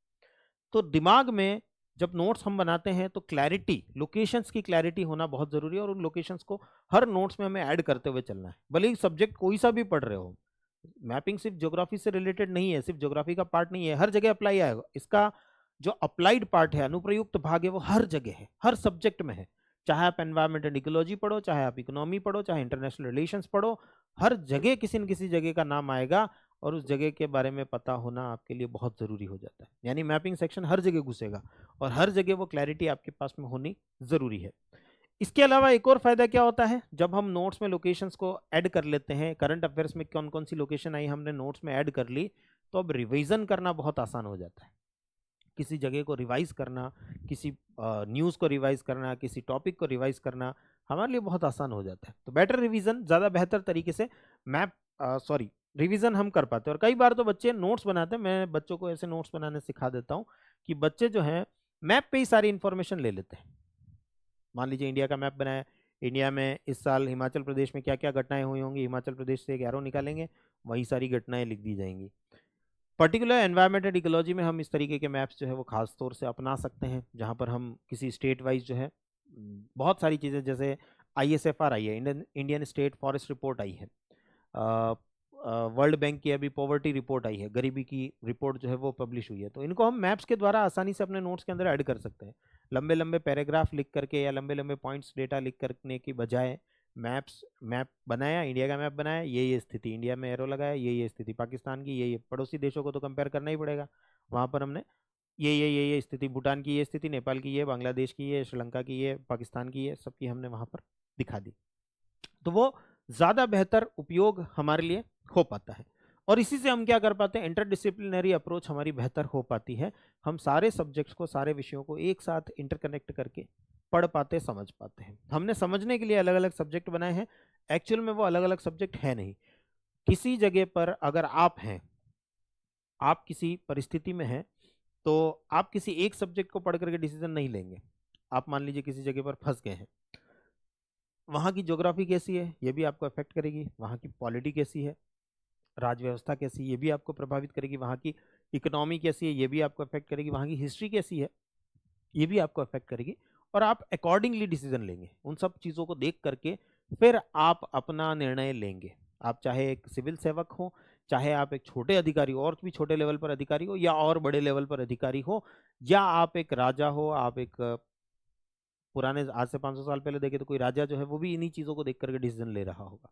तो दिमाग में जब नोट्स हम बनाते हैं तो क्लैरिटी, लोकेशंस की क्लैरिटी होना बहुत जरूरी है, और उन लोकेशंस को हर नोट्स में हमें ऐड करते हुए चलना है। भले ही सब्जेक्ट कोई सा भी पढ़ रहे हो, मैपिंग सिर्फ ज्योग्राफी से रिलेटेड नहीं है, सिर्फ ज्योग्राफी का पार्ट नहीं है, हर जगह अप्लाई आएगा इसका। जो अप्लाइड पार्ट है, अनुप्रयुक्त भाग है, वो हर जगह है, हर सब्जेक्ट में है। चाहे आप एनवायरमेंट एंड इकोलॉजी पढ़ो, चाहे आप इकोनॉमी पढ़ो, चाहे इंटरनेशनल रिलेशंस पढ़ो, हर जगह किसी न किसी जगह का नाम आएगा और उस जगह के बारे में पता होना आपके लिए बहुत ज़रूरी हो जाता है। यानी मैपिंग सेक्शन हर जगह घुसेगा और हर जगह वो क्लैरिटी आपके पास में होनी ज़रूरी है। इसके अलावा एक और फायदा क्या होता है, जब हम नोट्स में लोकेशंस को ऐड कर लेते हैं, करंट अफेयर्स में कौन कौन सी लोकेशन आई हमने नोट्स में ऐड कर ली, तो अब रिवीजन करना बहुत आसान हो जाता है। किसी जगह को रिवाइज करना, किसी न्यूज़ को रिवाइज करना, किसी टॉपिक को रिवाइज करना हमारे लिए बहुत आसान हो जाता है। तो बेटर रिवीजन, ज़्यादा बेहतर तरीके से रिवीजन हम कर पाते हैं। और कई बार तो बच्चे नोट्स बनाते हैं, मैं बच्चों को ऐसे नोट्स बनाने सिखा देता हूँ कि बच्चे जो हैं मैप पे ही सारी इन्फॉर्मेशन ले लेते हैं। मान लीजिए इंडिया का मैप बनाया, इंडिया में इस साल हिमाचल प्रदेश में क्या क्या घटनाएं हुई होंगी, हिमाचल प्रदेश से एक एरो निकालेंगे, वही सारी घटनाएं लिख दी जाएंगी। पर्टिकुलर एनवायरमेंट एंड इकोलॉजी में हम इस तरीके के मैप्स जो है वो खास तौर से अपना सकते हैं, जहाँ पर हम किसी स्टेट वाइज जो है बहुत सारी चीज़ें, जैसे ISFR आई है, इंडियन स्टेट फॉरेस्ट रिपोर्ट आई है, वर्ल्ड बैंक की अभी पॉवर्टी रिपोर्ट आई है, गरीबी की रिपोर्ट जो है वो पब्लिश हुई है, तो इनको हम मैप्स के द्वारा आसानी से अपने नोट्स के अंदर ऐड कर सकते हैं। लंबे लंबे पैराग्राफ लिख करके या लंबे लंबे पॉइंट्स डेटा लिख करने की बजाय मैप बनाया, इंडिया का मैप बनाया, ये स्थिति, इंडिया में एरो लगाया, ये स्थिति पाकिस्तान की, ये पड़ोसी देशों को तो कंपेयर करना ही पड़ेगा, वहाँ पर हमने ये स्थिति, भूटान की ये स्थिति, नेपाल की ये, बांग्लादेश की ये, श्रीलंका की ये, पाकिस्तान की ये, सबकी हमने वहाँ पर दिखा दी। तो वो ज़्यादा बेहतर उपयोग हमारे लिए हो पाता है और इसी से हम क्या कर पाते हैं, इंटरडिसिप्लिनरी अप्रोच हमारी बेहतर हो पाती है। हम सारे सब्जेक्ट्स को, सारे विषयों को एक साथ इंटरकनेक्ट करके पढ़ पाते, समझ पाते हैं। हमने समझने के लिए अलग अलग सब्जेक्ट बनाए हैं, एक्चुअल में वो अलग अलग सब्जेक्ट है नहीं। किसी जगह पर अगर आप हैं, आप किसी परिस्थिति में हैं, तो आप किसी एक सब्जेक्ट को पढ़ करके डिसीजन नहीं लेंगे। आप मान लीजिए किसी जगह पर फंस गए हैं, वहाँ की ज्योग्राफी कैसी है ये भी आपको अफेक्ट करेगी, वहाँ की पॉलिटी कैसी है, राज व्यवस्था कैसी है ये भी आपको प्रभावित करेगी, वहाँ की इकोनॉमी कैसी है ये भी आपको अफेक्ट करेगी, वहाँ की हिस्ट्री कैसी है ये भी आपको अफेक्ट करेगी, और आप अकॉर्डिंगली डिसीजन लेंगे। उन सब चीज़ों को देख करके फिर आप अपना निर्णय लेंगे। आप चाहे एक सिविल सेवक हो, चाहे आप एक छोटे अधिकारी हो, और भी छोटे लेवल पर अधिकारी हो, या और बड़े लेवल पर अधिकारी हो, या आप एक राजा हो, आप एक पुराने आज से 500 साल पहले देखे तो कोई राजा जो है वो भी इन्हीं चीज़ों को देख करके डिसीजन ले रहा होगा,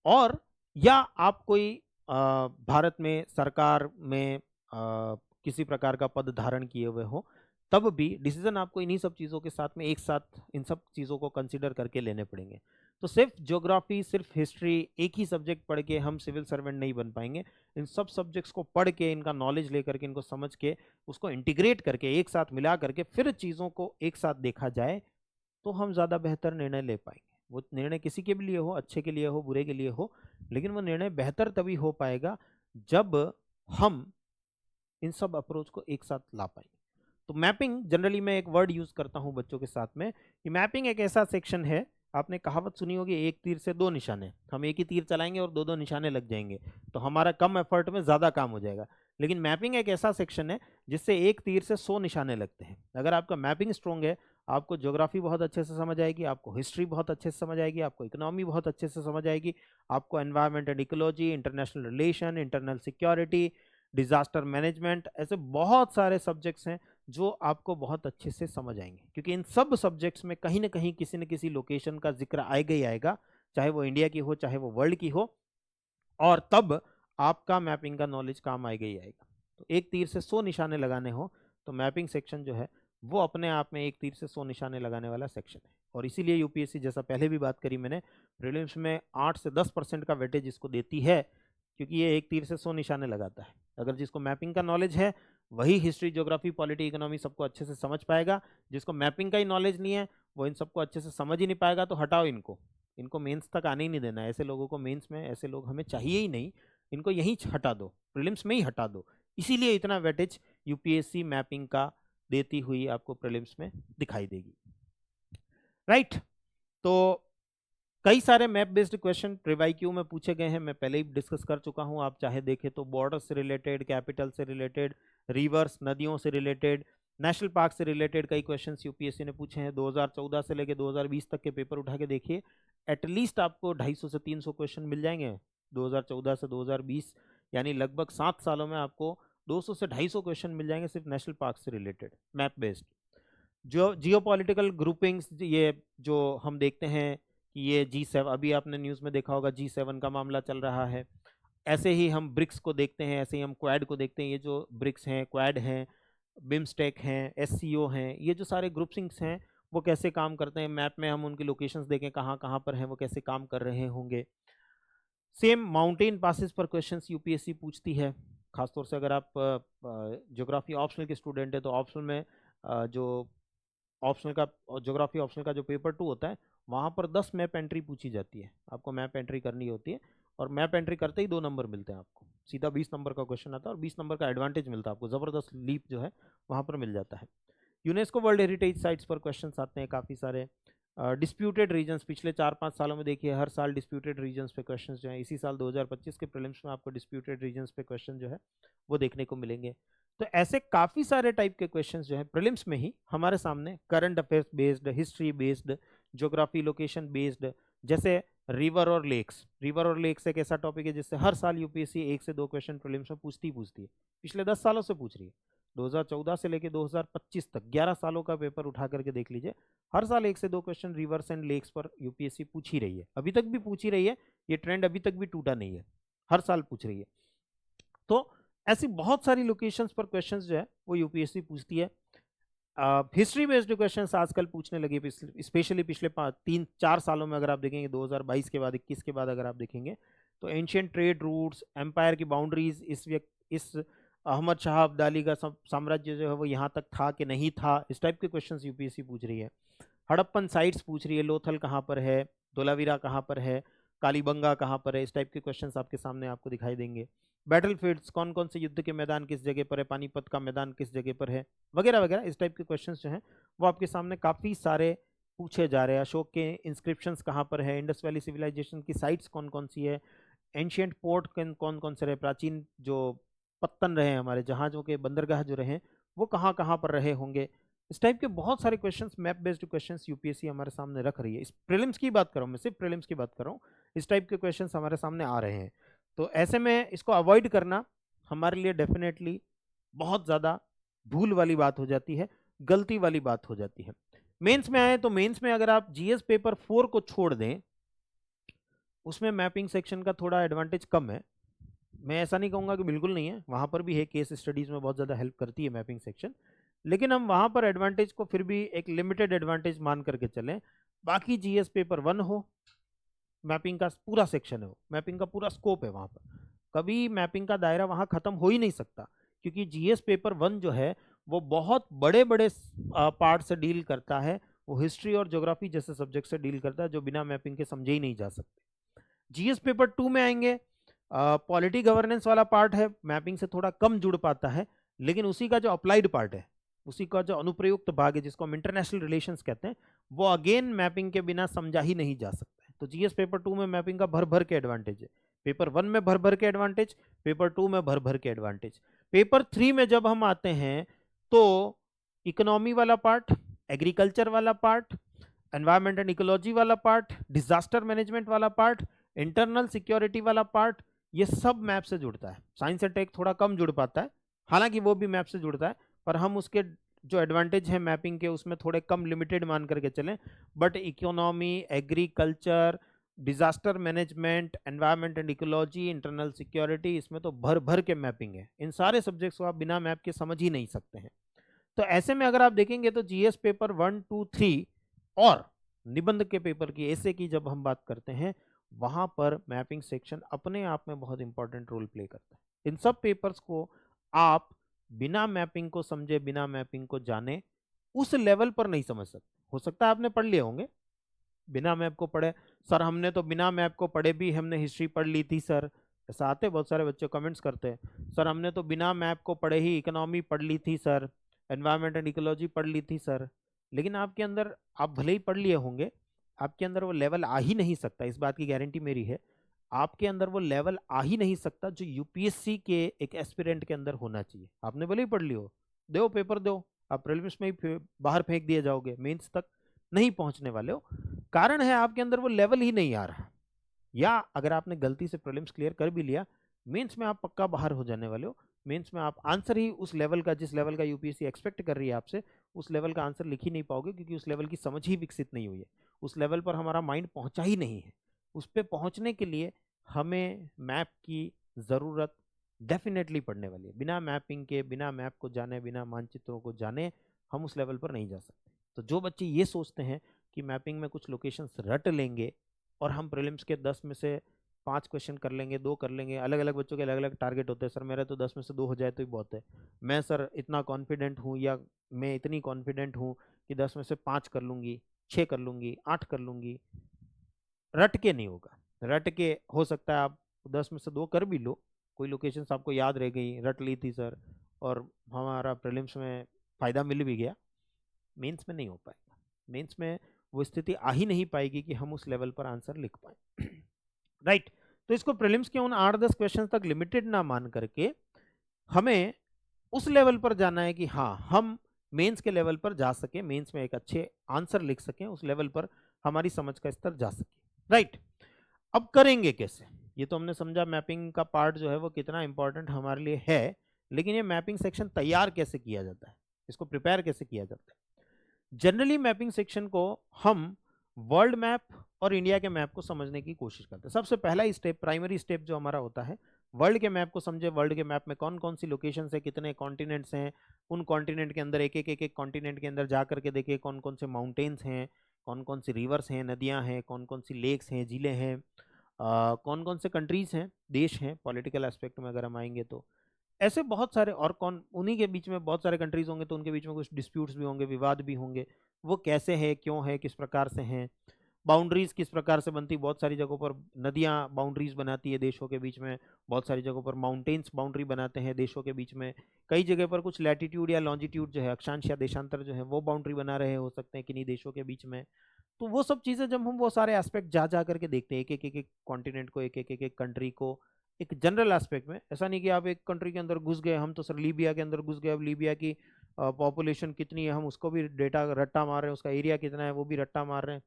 और या आप कोई भारत में सरकार में किसी प्रकार का पद धारण किए हुए हो, तब भी डिसीजन आपको इन्हीं सब चीज़ों के साथ में एक साथ इन सब चीज़ों को कंसीडर करके लेने पड़ेंगे। तो सिर्फ ज्योग्राफी, सिर्फ हिस्ट्री, एक ही सब्जेक्ट पढ़ के हम सिविल सर्वेंट नहीं बन पाएंगे। इन सब सब्जेक्ट्स को पढ़ के, इनका नॉलेज लेकर के, इनको समझ के, उसको इंटीग्रेट करके, एक साथ मिला करके फिर चीज़ों को एक साथ देखा जाए तो हम ज़्यादा बेहतर निर्णय ले पाएंगे। वो निर्णय किसी के भी लिए हो, अच्छे के लिए हो, बुरे के लिए हो, लेकिन वो निर्णय बेहतर तभी हो पाएगा जब हम इन सब अप्रोच को एक साथ ला पाएंगे। तो मैपिंग, जनरली मैं एक वर्ड यूज करता हूं बच्चों के साथ में कि मैपिंग एक ऐसा सेक्शन है, आपने कहावत सुनी होगी, एक तीर से दो निशाने। हम एक ही तीर चलाएंगे और दो दो निशाने लग जाएंगे, तो हमारा कम एफर्ट में ज़्यादा काम हो जाएगा। लेकिन मैपिंग एक ऐसा सेक्शन है जिससे एक तीर से 100 निशाने लगते हैं। अगर आपका मैपिंग स्ट्रॉन्ग है, आपको ज्योग्राफी बहुत अच्छे से समझ आएगी, आपको हिस्ट्री बहुत अच्छे से समझ आएगी, आपको इकोनॉमी बहुत अच्छे से समझ आएगी, आपको environment and ecology, international relation, internal security, disaster management, ऐसे बहुत सारे सब्जेक्ट्स हैं जो आपको बहुत अच्छे से समझ आएंगे, क्योंकि इन सब सब्जेक्ट्स में कहीं ना कहीं किसी न किसी लोकेशन का जिक्र आएगा ही आएगा, चाहे वो इंडिया की हो, चाहे वो वर्ल्ड की हो, और तब आपका मैपिंग का नॉलेज काम आएगा ही आएगा। तो एक तीर से 100 निशाने लगाने हो तो मैपिंग सेक्शन जो है वो अपने आप में एक तीर से 100 निशाने लगाने वाला सेक्शन है। और इसीलिए यूपीएससी, जैसा पहले भी बात करी मैंने, प्रीलिम्स में 8 से 10% का वेटेज इसको देती है, क्योंकि ये एक तीर से 100 निशाने लगाता है। अगर जिसको मैपिंग का नॉलेज है वही हिस्ट्री, ज्योग्राफी, पॉलिटी, इकोनॉमी सबको अच्छे से समझ पाएगा। जिसको मैपिंग का ही नॉलेज नहीं है वो इन सबको अच्छे से समझ ही नहीं पाएगा। तो हटाओ इनको, इनको मेंस तक आने ही नहीं देना। ऐसे लोगों को मेंस में, ऐसे लोग हमें चाहिए ही नहीं, इनको यहीं हटा दो, प्रीलिम्स में ही हटा दो। इसीलिए इतना वेटेज यूपीएससी मैपिंग का देती हुई आपको प्रीलिम्स में दिखाई देगी, राइट। तो कई सारे मैप बेस्ड क्वेश्चन प्रीवाईक्यू में पूछे गए हैं, मैं पहले ही डिस्कस कर चुका हूं। आप चाहे देखें तो बॉर्डर से रिलेटेड, कैपिटल से रिलेटेड, रिवर्स, नदियों से रिलेटेड, नेशनल पार्क से रिलेटेड कई क्वेश्चंस यूपीएससी ने पूछे हैं। 2014 से लेकर 2020 तक के पेपर उठा के देखिए, एटलीस्ट आपको 250 से 300 क्वेश्चन मिल जाएंगे 2014 से 2020, यानी लगभग 7 सालों में आपको 200 से 250 क्वेश्चन मिल जाएंगे सिर्फ नेशनल पार्क से रिलेटेड, मैप बेस्ड। जो जियोपॉलिटिकल ग्रुपिंग्स, ये जो हम देखते हैं कि ये G7, अभी आपने न्यूज़ में देखा होगा G7 का मामला चल रहा है। ऐसे ही हम ब्रिक्स को देखते हैं, ऐसे ही हम क्वाड को देखते हैं। ये जो ब्रिक्स हैं, क्वाड हैं, बिम्स्टेक हैं, SCO हैं, ये जो सारे ग्रुपिंग्स हैं वो कैसे काम करते हैं, मैप में हम उनकी लोकेशंस देखें कहाँ कहाँ पर हैं, वो कैसे काम कर रहे होंगे। सेम माउंटेन पासेस पर क्वेश्चंस यूपीएससी पूछती है, खासतौर से अगर आप ज्योग्राफी ऑप्शनल के स्टूडेंट है तो ऑप्शनल में जो ऑप्शनल का ज्योग्राफी ऑप्शनल का जो पेपर 2 होता है वहाँ पर 10 मैप एंट्री पूछी जाती है, आपको मैप एंट्री करनी होती है और मैप एंट्री करते ही 2 नंबर मिलते हैं आपको, सीधा 20 नंबर का क्वेश्चन आता है और 20 नंबर का एडवांटेज मिलता है आपको, ज़बरदस्त लीप जो है वहाँ पर मिल जाता है। यूनेस्को वर्ल्ड हेरिटेज साइट्स पर क्वेश्चंस आते हैं काफ़ी सारे। डिस्प्यूटेड रीजन्स, पिछले 4-5 सालों में देखिए हर साल डिस्प्यूटेड रीजन्स पे क्वेश्चंस जो हैं, इसी साल 2025 के प्रीलिम्स में आपको डिस्प्यूटेड रीजन्स पे क्वेश्चन जो है वो देखने को मिलेंगे। तो ऐसे काफ़ी सारे टाइप के क्वेश्चंस जो है प्रीलिम्स में ही हमारे सामने current affairs based, history based, geography location based, जैसे रिवर और लेक्स। रिवर और लेक्स एक ऐसा टॉपिक है जिससे हर साल यूपीएससी 1 से 2 क्वेश्चन प्रीलिम्स में पूछती है, पिछले 10 सालों से पूछ रही है। 2014 से लेकर 2025 तक 11 सालों का पेपर उठा करके देख लीजिए, हर साल 1 से 2 क्वेश्चन रिवर्स एंड लेक्स पर यूपीएससी पूछ ही रही है, अभी तक भी पूछ ही रही है, ये ट्रेंड अभी तक भी टूटा नहीं है, हर साल पूछ रही है। तो ऐसी बहुत सारी लोकेशंस पर क्वेश्चंस जो है वो यूपीएससी पूछती है। हिस्ट्री बेस्ड क्वेश्चंस आजकल पूछने लगे, स्पेशली पिछले 3-4 सालों में अगर आप देखेंगे, 2022 के बाद 21 के बाद अगर आप देखेंगे तो एंशियंट ट्रेड रूट्स, एम्पायर की बाउंड्रीज, इस अहमद शाह अब्दाली का साम्राज्य जो है वो यहाँ तक था कि नहीं था, इस टाइप के क्वेश्चंस यूपीएससी पूछ रही है। हड़प्पन साइट्स पूछ रही है, लोथल कहाँ पर है, धोलावीरा कहाँ पर है, कालीबंगा कहाँ पर है, इस टाइप के क्वेश्चंस आपके सामने आपको दिखाई देंगे। बैटलफील्ड्स, कौन कौन से युद्ध के मैदान किस जगह पर है, पानीपत का मैदान किस जगह पर है, वगैरह वगैरह, इस टाइप के क्वेश्चंस जो हैं वो आपके सामने काफ़ी सारे पूछे जा रहे हैं। अशोक के इंस्क्रिप्शंस कहाँ पर है, इंडस वैली सिविलाइजेशन की साइट्स कौन कौन सी है, एंशियंट पोर्ट कौन कौन से रहे, प्राचीन जो पत्तन रहे हमारे जहाज़ों के बंदरगाह जो रहे वो कहाँ कहाँ पर रहे होंगे, इस टाइप के बहुत सारे questions, map based questions UPSC हमारे सामने रख रही है। इस प्रीलिम्स की बात कर रहा हूँ मैं, सिर्फ प्रीलिम्स की बात कर रहा हूँ, इस टाइप के क्वेश्चंस हमारे सामने आ रहे हैं। तो ऐसे में इसको अवॉइड करना हमारे लिए डेफिनेटली बहुत ज़्यादा भूल वाली बात हो जाती है, गलती वाली बात हो जाती है। मेंस में आए तो मेंस में अगर आप जीएस पेपर 4 को छोड़ दें, उसमें मैपिंग सेक्शन का थोड़ा एडवांटेज कम है, मैं ऐसा नहीं कहूँगा कि बिल्कुल नहीं है, वहाँ पर भी है, केस स्टडीज़ में बहुत ज़्यादा हेल्प करती है मैपिंग सेक्शन, लेकिन हम वहाँ पर एडवांटेज को फिर भी एक लिमिटेड एडवांटेज मान करके चलें। बाकी जीएस पेपर 1 हो, मैपिंग का पूरा सेक्शन है, वो मैपिंग का पूरा स्कोप है, वहाँ पर कभी मैपिंग का दायरा वहाँ ख़त्म हो ही नहीं सकता, क्योंकि जीएस पेपर 1 जो है वो बहुत बड़े बड़े पार्ट से डील करता है, वो हिस्ट्री और ज्योग्राफी जैसे सब्जेक्ट से डील करता है जो बिना मैपिंग के समझे ही नहीं जा सकते। जीएस पेपर 2 में आएंगे, पॉलिटी गवर्नेंस वाला पार्ट है, मैपिंग से थोड़ा कम जुड़ पाता है, लेकिन उसी का जो अप्लाइड पार्ट है, उसी का जो अनुप्रयुक्त भाग है जिसको हम इंटरनेशनल रिलेशंस कहते हैं, वो अगेन मैपिंग के बिना समझा ही नहीं जा सकता है। तो जीएस पेपर 2 में मैपिंग का भर भर के एडवांटेज है, पेपर 1 में भर भर के एडवांटेज, पेपर 2 में भर भर के एडवांटेज। पेपर 3 में जब हम आते हैं तो इकोनॉमी वाला पार्ट, एग्रीकल्चर वाला पार्ट, एनवायरमेंट एंड इकोलॉजी वाला पार्ट, डिजास्टर मैनेजमेंट वाला पार्ट, इंटरनल सिक्योरिटी वाला पार्ट, ये सब मैप से जुड़ता है। साइंस एंड टेक थोड़ा कम जुड़ पाता है, हालांकि वो भी मैप से जुड़ता है, पर हम उसके जो एडवांटेज है मैपिंग के उसमें थोड़े कम लिमिटेड मान करके चलें। But economy, agriculture, disaster management, environment and ecology, internal security, इसमें तो भर भर के मैपिंग है, इन सारे सब्जेक्ट्स को आप बिना मैप के समझ ही नहीं सकते हैं। तो ऐसे में अगर आप देखेंगे तो जीएस पेपर 1, 2, 3 और निबंध के पेपर की, ऐसे की जब हम बात करते हैं, वहां पर मैपिंग सेक्शन अपने आप में बहुत इंपॉर्टेंट रोल प्ले करता है। इन सब पेपर्स को आप बिना मैपिंग को समझे, बिना मैपिंग को जाने उस लेवल पर नहीं समझ सकते। हो सकता है आपने पढ़ लिए होंगे, बिना मैप को पढ़े, सर हमने तो बिना मैप को पढ़े भी हमने हिस्ट्री पढ़ ली थी सर, ऐसा आते बहुत सारे बच्चे कमेंट्स करते हैं, सर हमने तो बिना मैप को पढ़े ही इकोनॉमी पढ़ ली थी सर, एनवायरमेंट एंड इकोलॉजी पढ़ ली थी सर। लेकिन आपके अंदर, आप भले ही पढ़ लिए होंगे, आपके अंदर वो लेवल आ ही नहीं सकता, इस बात की गारंटी मेरी है, आपके अंदर वो लेवल आ ही नहीं सकता जो यूपीएससी के एक एस्पिरेंट के अंदर होना चाहिए। आपने भले ही पढ़ लियो, दो पेपर दो, आप प्रीलिम्स में ही बाहर फेंक दिए जाओगे, मेंस तक नहीं पहुंचने वाले हो, कारण है आपके अंदर वो लेवल ही नहीं आ रहा, या अगर आपने गलती से प्रीलिम्स क्लियर कर भी लिया, मेंस में आप पक्का बाहर हो जाने वाले हो, मेंस में आप आंसर ही उस लेवल का, जिस लेवल का यूपीएससी एक्सपेक्ट कर रही है आपसे, उस लेवल का आंसर लिख ही नहीं पाओगे, क्योंकि उस लेवल की समझ ही विकसित नहीं हुई है, उस लेवल पर हमारा माइंड पहुंचा ही नहीं है। उस पर पहुंचने के लिए हमें मैप की ज़रूरत डेफिनेटली पड़ने वाली है। बिना मैपिंग के, बिना मैप को जाने, बिना मानचित्रों को जाने हम उस लेवल पर नहीं जा सकते। तो जो बच्चे ये सोचते हैं कि मैपिंग में कुछ लोकेशंस रट लेंगे और हम प्रीलिम्स के 10 में से 5 क्वेश्चन कर लेंगे, 2 कर लेंगे, अलग अलग बच्चों के अलग अलग टारगेट होते हैं, सर मेरा तो 10 में से 2 हो जाए तो ही बहुत है, मैं सर इतना कॉन्फिडेंट हूँ, या मैं इतनी कॉन्फिडेंट हूँ कि 10 में से 5 कर लूँगी, 6 कर लूँगी, 8 कर लूँगी। रट के नहीं होगा। रट के हो सकता है आप 10 में से 2 कर भी लो, कोई लोकेशंस आपको याद रह गई, रट ली थी सर, और हमारा प्रीलिम्स में फ़ायदा मिल भी गया, मेंस में नहीं हो पाएगा। मेंस में वो स्थिति आ ही नहीं पाएगी कि हम उस लेवल पर आंसर लिख पाए। राइट। तो इसको प्रीलिम्स के उन 8-10 क्वेश्चन तक लिमिटेड ना मान करके हमें उस लेवल पर जाना है कि हाँ, हम मेंस के लेवल पर जा सके, मेंस में एक अच्छे आंसर लिख सकें, उस लेवल पर हमारी समझ का स्तर जा सके। राइट। अब करेंगे कैसे? ये तो हमने समझा मैपिंग का पार्ट जो है वो कितना इंपॉर्टेंट हमारे लिए है, लेकिन ये मैपिंग सेक्शन तैयार कैसे किया जाता है, इसको प्रिपेयर कैसे किया जाता है? जनरली मैपिंग सेक्शन को हम वर्ल्ड मैप और इंडिया के मैप को समझने की कोशिश करते हैं। सबसे पहला स्टेप, प्राइमरी स्टेप जो हमारा होता है, वर्ल्ड के मैप को समझे। वर्ल्ड के मैप में कौन कौन सी लोकेशंस है, कितने कॉन्टिनेंट्स हैं, उन कॉन्टिनेंट के अंदर एक एक कॉन्टिनेंट के अंदर जा करके देखिए कौन कौन से माउंटेन्स हैं, कौन कौन सी रिवर्स हैं, नदियां हैं, कौन कौन सी लेक्स हैं, झीलें हैं, कौन कौन से कंट्रीज हैं, देश हैं। पॉलिटिकल एस्पेक्ट में अगर हम आएंगे तो ऐसे बहुत सारे, और कौन उन्हीं के बीच में बहुत सारे कंट्रीज होंगे तो उनके बीच में कुछ डिस्प्यूट्स भी होंगे, विवाद भी होंगे, वो कैसे है, क्यों है, किस प्रकार से हैं, बाउंड्रीज किस प्रकार से बनती। बहुत सारी जगहों पर नदियां बाउंड्रीज बनाती है देशों के बीच में, बहुत सारी जगहों पर माउंटेन्स बाउंड्री बनाते हैं देशों के बीच में, कई जगह पर कुछ लैटिट्यूड या लॉन्जिट्यूड जो है, अक्षांश या देशांतर जो है, वो बाउंड्री बना रहे हो सकते हैं किन्हीं देशों के बीच में। तो वो सब चीज़ें जब हम वो सारे एस्पेक्ट जा जा करके देखते हैं, एक एक कॉन्टिनेंट को, एक एक कंट्री को, एक जनरल एस्पेक्ट में, ऐसा नहीं कि आप एक कंट्री के अंदर घुस गए, हम तो सर लीबिया के अंदर घुस गए, अब लीबिया की पॉपुलेशन कितनी है हम उसको भी डेटा रट्टा मार रहे हैं, उसका एरिया कितना है वो भी रट्टा मार रहे हैं।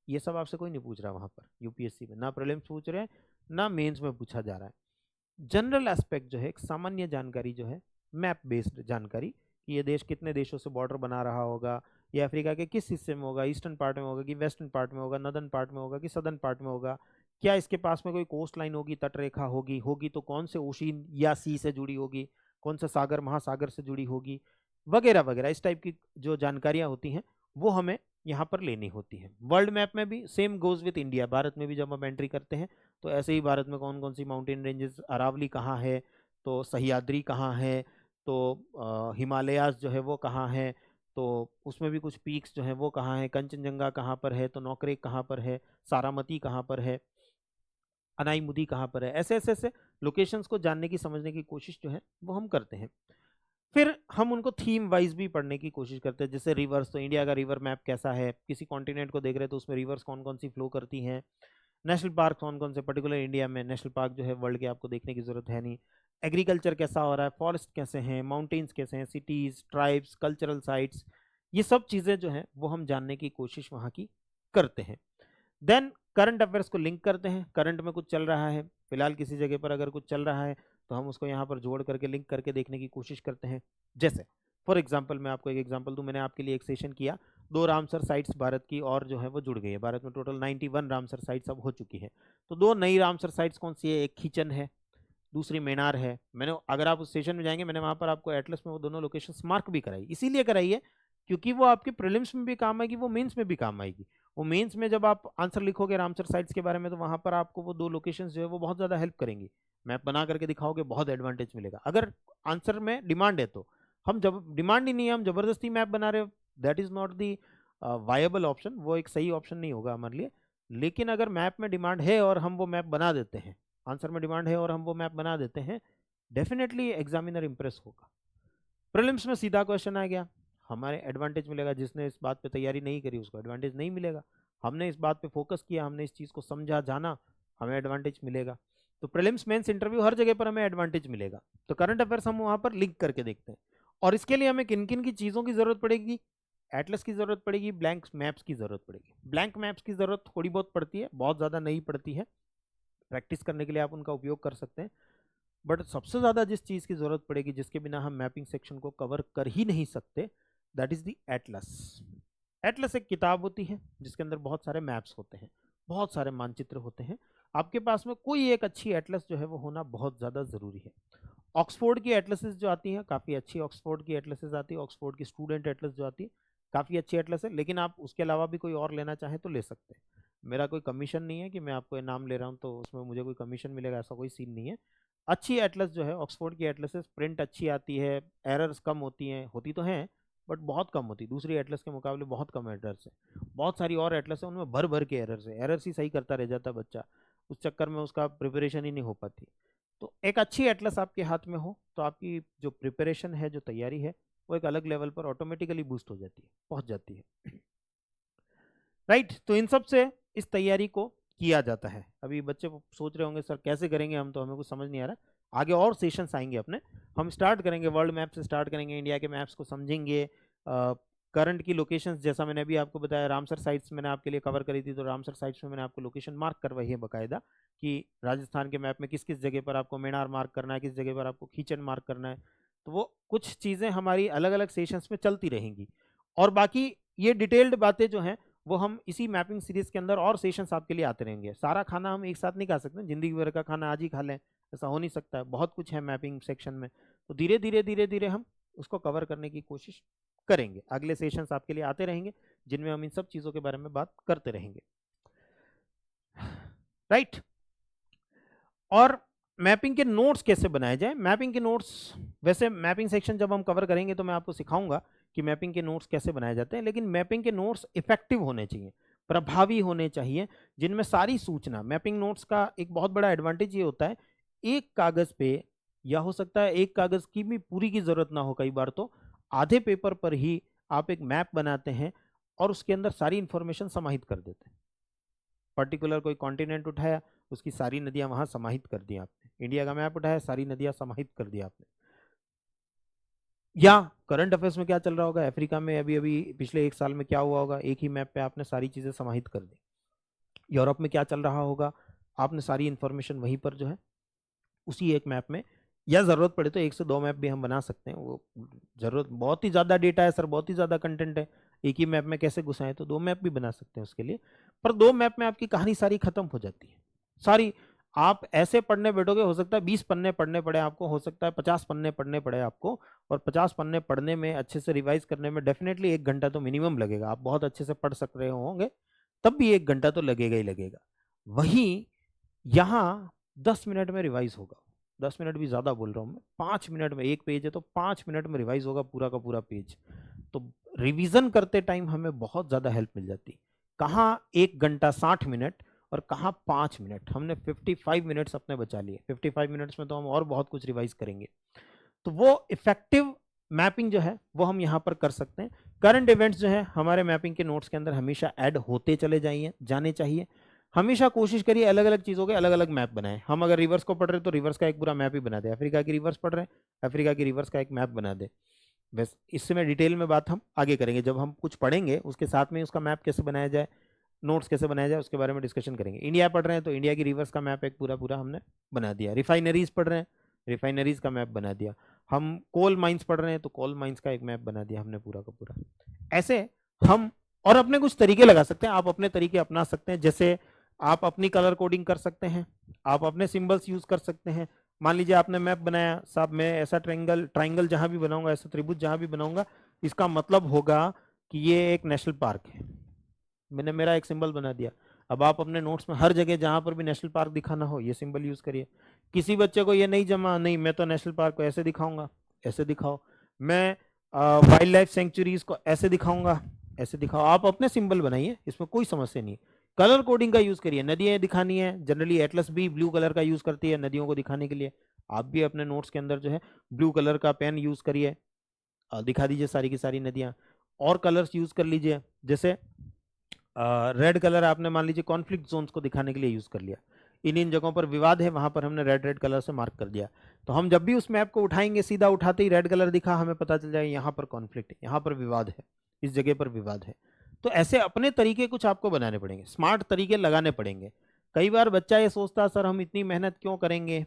ये सब आपसे कोई नहीं पूछ रहा वहां पर यूपीएससी में, ना प्रीलिम्स पूछ रहे हैं, ना मेंस में पूछा जा रहा है। जनरल एस्पेक्ट जो है, एक सामान्य जानकारी जो है, मैप बेस्ड जानकारी, कि ये देश कितने देशों से बॉर्डर बना रहा होगा, ये अफ्रीका के किस हिस्से में होगा, ईस्टर्न पार्ट में होगा कि वेस्टर्न पार्ट में होगा, नदर्न पार्ट में होगा कि सदर्न पार्ट में होगा, क्या इसके पास में कोई कोस्ट लाइन होगी, तटरेखा होगी, होगी तो कौन से ओशियन या सी से जुड़ी होगी, कौन से सागर महासागर से जुड़ी होगी, वगैरह वगैरह। इस टाइप की जो जानकारियां होती हैं वो हमें यहाँ पर लेनी होती है। वर्ल्ड मैप में भी same goes with India, Bharat में भी जब हम एंट्री करते हैं तो ऐसे ही भारत में कौन कौन सी माउंटेन रेंजेस, अरावली कहाँ है, तो सह्याद्री कहाँ है, तो हिमालयाज जो है वो कहाँ है, तो उसमें भी कुछ पीक्स जो हैं वो कहाँ है, कंचनजंगा कहाँ पर है, तो नौकरेक कहाँ पर है, सारामती कहाँ पर है, अनाईमुदी कहाँ पर है, ऐसे ऐसे ऐसे लोकेशंस को जानने की, समझने की कोशिश जो है वो हम करते हैं। फिर हम उनको थीम वाइज भी पढ़ने की कोशिश करते हैं, जैसे रिवर्स, तो इंडिया का रिवर मैप कैसा है, किसी कॉन्टिनेंट को देख रहे हैं तो उसमें रिवर्स कौन कौन सी फ्लो करती हैं, नेशनल पार्क कौन कौन से, पर्टिकुलर इंडिया में नेशनल पार्क जो है वर्ल्ड के आपको देखने की जरूरत है नहीं, एग्रीकल्चर कैसा हो रहा है, फॉरेस्ट कैसे हैं, माउंटेन्स कैसे हैं, सिटीज, ट्राइब्स, कल्चरल साइट्स, ये सब चीज़ें जो हैं वो हम जानने की कोशिश वहाँ की करते हैं। देन करंट अफेयर्स को लिंक करते हैं, करंट में कुछ चल रहा है, फिलहाल किसी जगह पर अगर कुछ चल रहा है तो हम उसको यहाँ पर जोड़ करके लिंक करके देखने की कोशिश करते हैं। जैसे फॉर एग्जांपल, मैं आपको एक एग्जांपल दूं, मैंने आपके लिए एक सेशन किया, 2 रामसर साइट्स भारत की और जो है वो जुड़ गई है, भारत में टोटल 91 रामसर साइट्स अब हो चुकी है। तो 2 नई रामसर साइट्स कौन सी है, एक खींचन है, दूसरी मेनार है। मैंने, अगर आप उस सेशन में जाएंगे, मैंने वहां पर आपको एटलस में वो दोनों लोकेशन मार्क भी कराई, इसीलिए कराई है क्योंकि वो आपके प्रीलिम्स में भी काम आएगी, वो मेंस में भी काम आएगी। वो मेंस में जब आप आंसर लिखोगे रामसर साइट्स के बारे में तो वहां पर आपको वो 2 लोकेशंस जो है वो बहुत ज़्यादा हेल्प करेंगी। मैप बना करके दिखाओगे, बहुत एडवांटेज मिलेगा। अगर आंसर में डिमांड है तो, हम जब डिमांड ही नहीं है, हम जबरदस्ती मैप बना रहे हो, that is not the viable option, वो एक सही ऑप्शन नहीं होगा हमारे लिए। लेकिन अगर मैप में डिमांड है और हम वो मैप बना देते हैं, आंसर में डिमांड है और हम वो मैप बना देते हैं, डेफिनेटली एग्जामिनर इंप्रेस होगा। प्रीलिम्स में सीधा क्वेश्चन आ गया, हमारे एडवांटेज मिलेगा, जिसने इस बात पे तैयारी नहीं करी उसको एडवांटेज नहीं मिलेगा। हमने इस बात पे फोकस किया, हमने इस चीज़ को समझा जाना, हमें एडवांटेज मिलेगा। तो प्रीलिम्स मेंस इंटरव्यू हर जगह पर हमें एडवांटेज मिलेगा। तो करंट अफेयर्स हम वहाँ पर लिंक करके देखते हैं। और इसके लिए हमें किन किन की चीज़ों की ज़रूरत पड़ेगी, एटलस की ज़रूरत पड़ेगी, ब्लैंक मैप्स की ज़रूरत पड़ेगी। ब्लैंक मैप्स की ज़रूरत थोड़ी बहुत पड़ती है, बहुत ज़्यादा नहीं पड़ती है, प्रैक्टिस करने के लिए आप उनका उपयोग कर सकते हैं। बट सबसे ज़्यादा जिस चीज़ की ज़रूरत पड़ेगी, जिसके बिना हम मैपिंग सेक्शन को कवर कर ही नहीं सकते, that is the Atlas. Atlas एक किताब होती है जिसके अंदर बहुत सारे मैप्स होते हैं, बहुत सारे मानचित्र होते हैं। आपके पास में कोई एक अच्छी एटलस जो है वो होना बहुत ज़्यादा ज़रूरी है। ऑक्सफोर्ड की एटलसेस जो आती हैं काफ़ी अच्छी, ऑक्सफोर्ड की एटलसेस आती है, ऑक्सफोर्ड की स्टूडेंट एटलस जो आती है काफ़ी अच्छी एटलस है, लेकिन आप उसके अलावा भी कोई और लेना चाहें तो ले सकते हैं। मेरा कोई कमीशन नहीं है कि मैं आपको इनाम ले रहा हूँ तो उसमें मुझे कोई कमीशन मिलेगा, ऐसा कोई सीन नहीं है। अच्छी एटलस जो है ऑक्सफोर्ड की एटलसेस, प्रिंट अच्छी आती है, एरर्स कम होती हैं, होती तो हैं बट बहुत कम होती, दूसरी एटलस के मुकाबले बहुत कम एरर्स है। बहुत सारी और एटलस है उनमें भर भर के एरर्स है, एरर्स ही सही करता रह जाता बच्चा, उस चक्कर में उसका प्रिपरेशन ही नहीं हो पाती। तो एक अच्छी एटलस आपके हाथ में हो तो आपकी जो प्रिपरेशन है, जो तैयारी है, वो एक अलग लेवल पर ऑटोमेटिकली बूस्ट हो जाती है, पहुंच जाती है। राइट, तो इन सब से इस तैयारी को किया जाता है। अभी बच्चे सोच रहे होंगे सर कैसे करेंगे हम, तो हमें कुछ समझ नहीं आ रहा। आगे और सेशंस आएंगे अपने, हम स्टार्ट करेंगे वर्ल्ड मैप से, स्टार्ट करेंगे, इंडिया के मैप्स को समझेंगे, करंट की लोकेशंस, जैसा मैंने अभी आपको बताया रामसर साइट्स मैंने आपके लिए कवर करी थी, तो रामसर साइट्स में मैंने आपको लोकेशन मार्क करवाई है बाकायदा कि राजस्थान के मैप में किस किस जगह पर आपको मेनार मार्क करना है, किस जगह पर आपको खींचन मार्क करना है। तो वो कुछ चीज़ें हमारी अलग अलग सेशंस में चलती रहेंगी, और बाकी ये डिटेल्ड बातें जो हैं वो हम इसी मैपिंग सीरीज के अंदर और सेशंस आपके लिए आते रहेंगे। सारा खाना हम एक साथ नहीं खा सकते, जिंदगी भर का खाना आज ही खा लें ऐसा हो नहीं सकता है, बहुत कुछ है मैपिंग सेक्शन में। तो धीरे धीरे धीरे धीरे हम उसको कवर करने की कोशिश करेंगे। अगले सेशंस आपके लिए आते रहेंगे जिनमें हम इन सब चीज़ों के बारे में बात करते रहेंगे। राइट, और मैपिंग के नोट्स कैसे बनाए जाए। मैपिंग के नोट्स, वैसे मैपिंग सेक्शन जब हम कवर करेंगे तो मैं आपको सिखाऊंगा कि मैपिंग के नोट्स कैसे बनाए जाते हैं, लेकिन मैपिंग के नोट्स इफेक्टिव होने चाहिए, प्रभावी होने चाहिए, जिनमें सारी सूचना। मैपिंग नोट्स का एक बहुत बड़ा एडवांटेज ये होता है, एक कागज पे, या हो सकता है एक कागज की भी पूरी की जरूरत ना हो, कई बार तो आधे पेपर पर ही आप एक मैप बनाते हैं और उसके अंदर सारी इंफॉर्मेशन समाहित कर देते हैं। पर्टिकुलर कोई कॉन्टिनेंट उठाया, उसकी सारी नदियां वहां समाहित कर दी आपने, इंडिया का मैप उठाया, सारी नदियां समाहित कर दी आपने। या करंट अफेयर्स में क्या चल रहा होगा, अफ्रीका में अभी अभी पिछले एक साल में क्या हुआ होगा, एक ही मैप पे आपने सारी चीजें समाहित कर दी। यूरोप में क्या चल रहा होगा, आपने सारी इंफॉर्मेशन वहीं पर जो है उसी एक मैप में, या जरूरत पड़े तो एक से दो मैप भी हम बना सकते हैं। वो जरूरत, बहुत ही ज्यादा डेटा है सर, बहुत ही ज्यादा कंटेंट है, एक ही मैप में कैसे घुसाएं, तो दो मैप भी बना सकते हैं उसके लिए। पर दो मैप में आपकी कहानी सारी खत्म हो जाती है, सारी। आप ऐसे पढ़ने बैठोगे, हो सकता है 20 पन्ने पढ़ने पड़े आपको, हो सकता है 50 पन्ने पढ़ने पड़े आपको, और 50 पन्ने पढ़ने में, अच्छे से रिवाइज करने में डेफिनेटली 1 घंटा तो मिनिमम लगेगा। आप बहुत अच्छे से पढ़ सक रहे होंगे तब भी 1 घंटा तो लगेगा ही लगेगा। वहीं यहाँ 10 मिनट में रिवाइज होगा, 10 मिनट भी ज्यादा बोल रहा हूँ मैं, 5 मिनट में, एक पेज है तो 5 मिनट में रिवाइज होगा पूरा का पूरा पेज। तो रिवीजन करते टाइम हमें बहुत ज्यादा हेल्प मिल जाती। कहाँ 1 घंटा 60 मिनट और कहाँ 5 मिनट, हमने 55 मिनट्स अपने बचा लिए। 55 मिनट्स में तो हम और बहुत कुछ रिवाइज करेंगे। तो वो इफेक्टिव मैपिंग जो है वो हम यहाँ पर कर सकते हैं। करंट इवेंट्स जो है हमारे मैपिंग के नोट्स के अंदर हमेशा ऐड होते चले जाने चाहिए। हमेशा कोशिश करिए अलग अलग चीज़ों के अलग अलग मैप बनाएं। हम अगर रिवर्स को पढ़ रहे हैं तो रिवर्स का एक पूरा मैप ही बना दे, अफ्रीका की रिवर्स पढ़ रहे हैं, अफ्रीका की रिवर्स का एक मैप बना दे। बस इससे मैं डिटेल में बात हम आगे करेंगे, जब हम कुछ पढ़ेंगे उसके साथ में उसका मैप कैसे बनाया जाए, नोट्स कैसे बनाया जाए, उसके बारे में डिस्कशन करेंगे। इंडिया पढ़ रहे हैं तो इंडिया की रिवर्स का मैप एक पूरा पूरा हमने बना दिया। रिफाइनरीज पढ़ रहे हैं, रिफाइनरीज का मैप बना दिया। हम कोल माइंस पढ़ रहे हैं तो कोल माइंस का एक मैप बना दिया हमने पूरा का पूरा। ऐसे हम और अपने कुछ तरीके लगा सकते हैं, आप अपने तरीके अपना सकते हैं। जैसे आप अपनी कलर कोडिंग कर सकते हैं, आप अपने सिंबल्स यूज कर सकते हैं। मान लीजिए आपने मैप बनाया, साहब मैं ऐसा ट्राइंगल जहां भी बनाऊंगा, ऐसा त्रिभुज जहां भी बनाऊंगा, इसका मतलब होगा कि ये एक नेशनल पार्क है। मैंने मेरा एक सिंबल बना दिया। अब आप अपने नोट्स में हर जगह जहां पर भी नेशनल पार्क दिखाना हो ये सिंबल यूज करिए। किसी बच्चे को ये नहीं जमा, नहीं मैं तो नेशनल पार्क को ऐसे दिखाऊंगा, ऐसे दिखाओ। मैं वाइल्ड लाइफ सेंचुरीज को ऐसे दिखाऊंगा, ऐसे दिखाओ। आप अपने सिंबल बनाइए, इसमें कोई समस्या नहीं। कलर कोडिंग का यूज करिए, नदियां दिखानी है, जनरली एटलस भी ब्लू कलर का यूज करती है नदियों को दिखाने के लिए। आप भी अपने नोट्स के अंदर जो है ब्लू कलर का पेन यूज करिए, दिखा दीजिए सारी की सारी नदियां। और कलर्स यूज कर लीजिए, जैसे रेड कलर आपने मान लीजिए कॉन्फ्लिक्ट जोन्स को दिखाने के लिए यूज कर लिया। इन इन जगहों पर विवाद है, वहां पर हमने रेड रेड कलर से मार्क कर दिया। तो हम जब भी उस मैप को उठाएंगे, सीधा उठाते ही रेड कलर दिखा, हमें पता चल जाए यहाँ पर कॉन्फ्लिक्ट है, यहाँ पर विवाद है, इस जगह पर विवाद है। तो ऐसे अपने तरीके कुछ आपको बनाने पड़ेंगे, स्मार्ट तरीके लगाने पड़ेंगे। कई बार बच्चा ये सोचता है सर हम इतनी मेहनत क्यों करेंगे,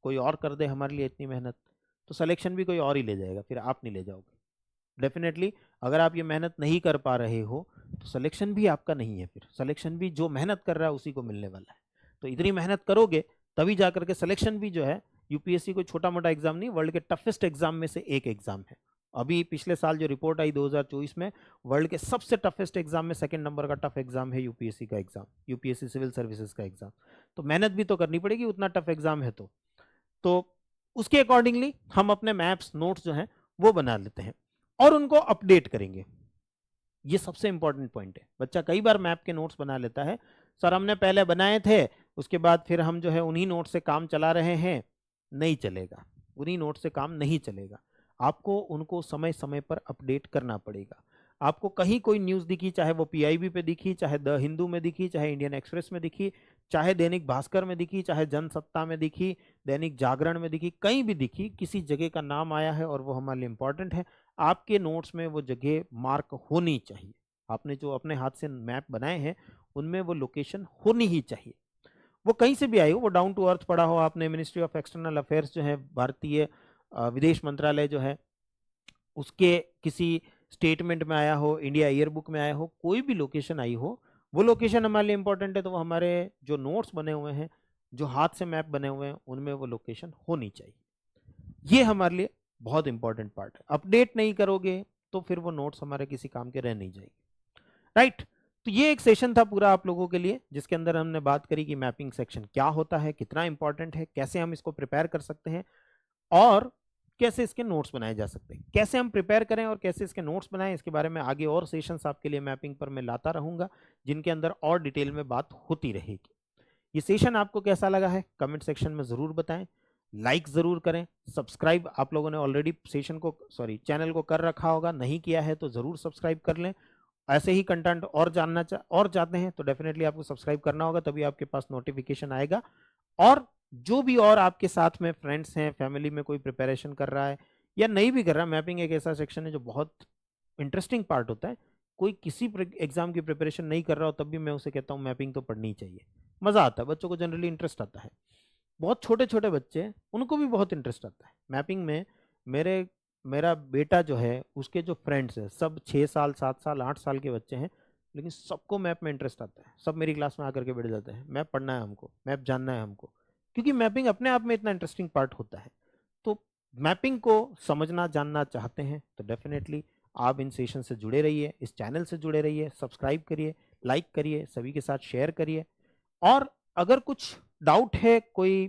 कोई और कर दे हमारे लिए इतनी मेहनत, तो सिलेक्शन भी कोई और ही ले जाएगा, फिर आप नहीं ले जाओगे। डेफिनेटली अगर आप ये मेहनत नहीं कर पा रहे हो तो सिलेक्शन भी आपका नहीं है, फिर सिलेक्शन भी जो मेहनत कर रहा है उसी को मिलने वाला है। तो इतनी मेहनत करोगे तभी जा करके सिलेक्शन भी जो है, यूपीएससी कोई छोटा मोटा एग्जाम नहीं, वर्ल्ड के टफेस्ट एग्जाम में से एक एग्जाम है। अभी पिछले साल जो रिपोर्ट आई 2024 में, वर्ल्ड के सबसे टफेस्ट एग्जाम में सेकंड नंबर का टफ एग्जाम है यूपीएससी का एग्जाम, यूपीएससी सिविल सर्विसेज का एग्जाम। तो मेहनत भी तो करनी पड़ेगी, उतना टफ एग्जाम है तो उसके अकॉर्डिंगली हम अपने मैप्स नोट्स जो हैं वो बना लेते हैं और उनको अपडेट करेंगे। ये सबसे इंपॉर्टेंट पॉइंट है। बच्चा कई बार मैप के नोट्स बना लेता है, सर हमने पहले बनाए थे, उसके बाद फिर हम जो है उन्हीं नोट से काम चला रहे हैं। नहीं चलेगा, उन्हीं नोट से काम नहीं चलेगा, आपको उनको समय समय पर अपडेट करना पड़ेगा। आपको कहीं कोई न्यूज़ दिखी, चाहे वो पीआईबी पे दिखी, चाहे द हिंदू में दिखी, चाहे इंडियन एक्सप्रेस में दिखी, चाहे दैनिक भास्कर में दिखी, चाहे जनसत्ता में दिखी, दैनिक जागरण में दिखी, कहीं भी दिखी, किसी जगह का नाम आया है और वो हमारे लिए इंपॉर्टेंट है, आपके नोट्स में वो जगह मार्क होनी चाहिए। आपने जो अपने हाथ से मैप बनाए हैं उनमें वो लोकेशन होनी ही चाहिए। वो कहीं से भी आई हो, वो डाउन टू अर्थ पढ़ा हो आपने, मिनिस्ट्री ऑफ एक्सटर्नल अफेयर्स जो है, भारतीय विदेश मंत्रालय जो है, उसके किसी स्टेटमेंट में आया हो, इंडिया ईयरबुक में आया हो, कोई भी लोकेशन आई हो, वो लोकेशन हमारे लिए इंपॉर्टेंट है। तो वो हमारे जो नोट्स बने हुए हैं, जो हाथ से मैप बने हुए हैं, उनमें वो लोकेशन होनी चाहिए। ये हमारे लिए बहुत इंपॉर्टेंट पार्ट है। अपडेट नहीं करोगे तो फिर वो नोट्स हमारे किसी काम के रह नहीं जाएंगे, राइट। तो ये एक सेशन था पूरा आप लोगों के लिए, जिसके अंदर हमने बात करी कि मैपिंग सेक्शन क्या होता है, कितना इंपॉर्टेंट है, कैसे हम इसको प्रिपेयर कर सकते हैं और कैसे इसके नोट्स बनाए जा सकते हैं। कैसे हम प्रिपेयर करें और कैसे इसके नोट्स बनाएं, इसके बारे में आगे और सेशंस आपके लिए मैपिंग पर मैं लाता रहूंगा, जिनके अंदर और डिटेल में बात होती रहेगी। ये सेशन आपको कैसा लगा है कमेंट सेक्शन में जरूर बताएं, लाइक जरूर करें, सब्सक्राइब आप लोगों ने ऑलरेडी सेशन को चैनल को कर रखा होगा, नहीं किया है तो जरूर सब्सक्राइब कर लें। ऐसे ही कंटेंट और जानना और चाहते हैं तो डेफिनेटली आपको सब्सक्राइब करना होगा, तभी आपके पास नोटिफिकेशन आएगा। और जो भी और आपके साथ में फ्रेंड्स हैं, फैमिली में कोई प्रिपरेशन कर रहा है या नहीं भी कर रहा, मैपिंग एक ऐसा सेक्शन है जो बहुत इंटरेस्टिंग पार्ट होता है। कोई किसी एग्जाम की प्रिपरेशन नहीं कर रहा हो तब भी मैं उसे कहता हूँ मैपिंग तो पढ़नी ही चाहिए, मज़ा आता है, बच्चों को जनरली इंटरेस्ट आता है। बहुत छोटे छोटे बच्चे, उनको भी बहुत इंटरेस्ट आता है मैपिंग में। मेरा बेटा जो है, उसके जो फ्रेंड्स हैं सब 6 साल 7 साल 8 साल के बच्चे हैं, लेकिन सबको मैप में इंटरेस्ट आता है। सब मेरी क्लास में आकर के बैठ जाते हैं, मैप पढ़ना है हमको, मैप जानना है हमको, क्योंकि मैपिंग अपने आप में इतना इंटरेस्टिंग पार्ट होता है। तो मैपिंग को समझना जानना चाहते हैं तो डेफिनेटली आप इन सेशन से जुड़े रहिए, इस चैनल से जुड़े रहिए, सब्सक्राइब करिए, लाइक करिए, सभी के साथ शेयर करिए। और अगर कुछ डाउट है, कोई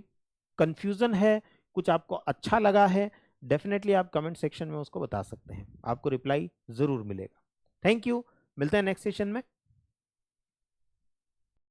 कंफ्यूजन है, कुछ आपको अच्छा लगा है, डेफिनेटली आप कमेंट सेक्शन में उसको बता सकते हैं, आपको रिप्लाई जरूर मिलेगा। थैंक यू, मिलते हैं नेक्स्ट सेशन में।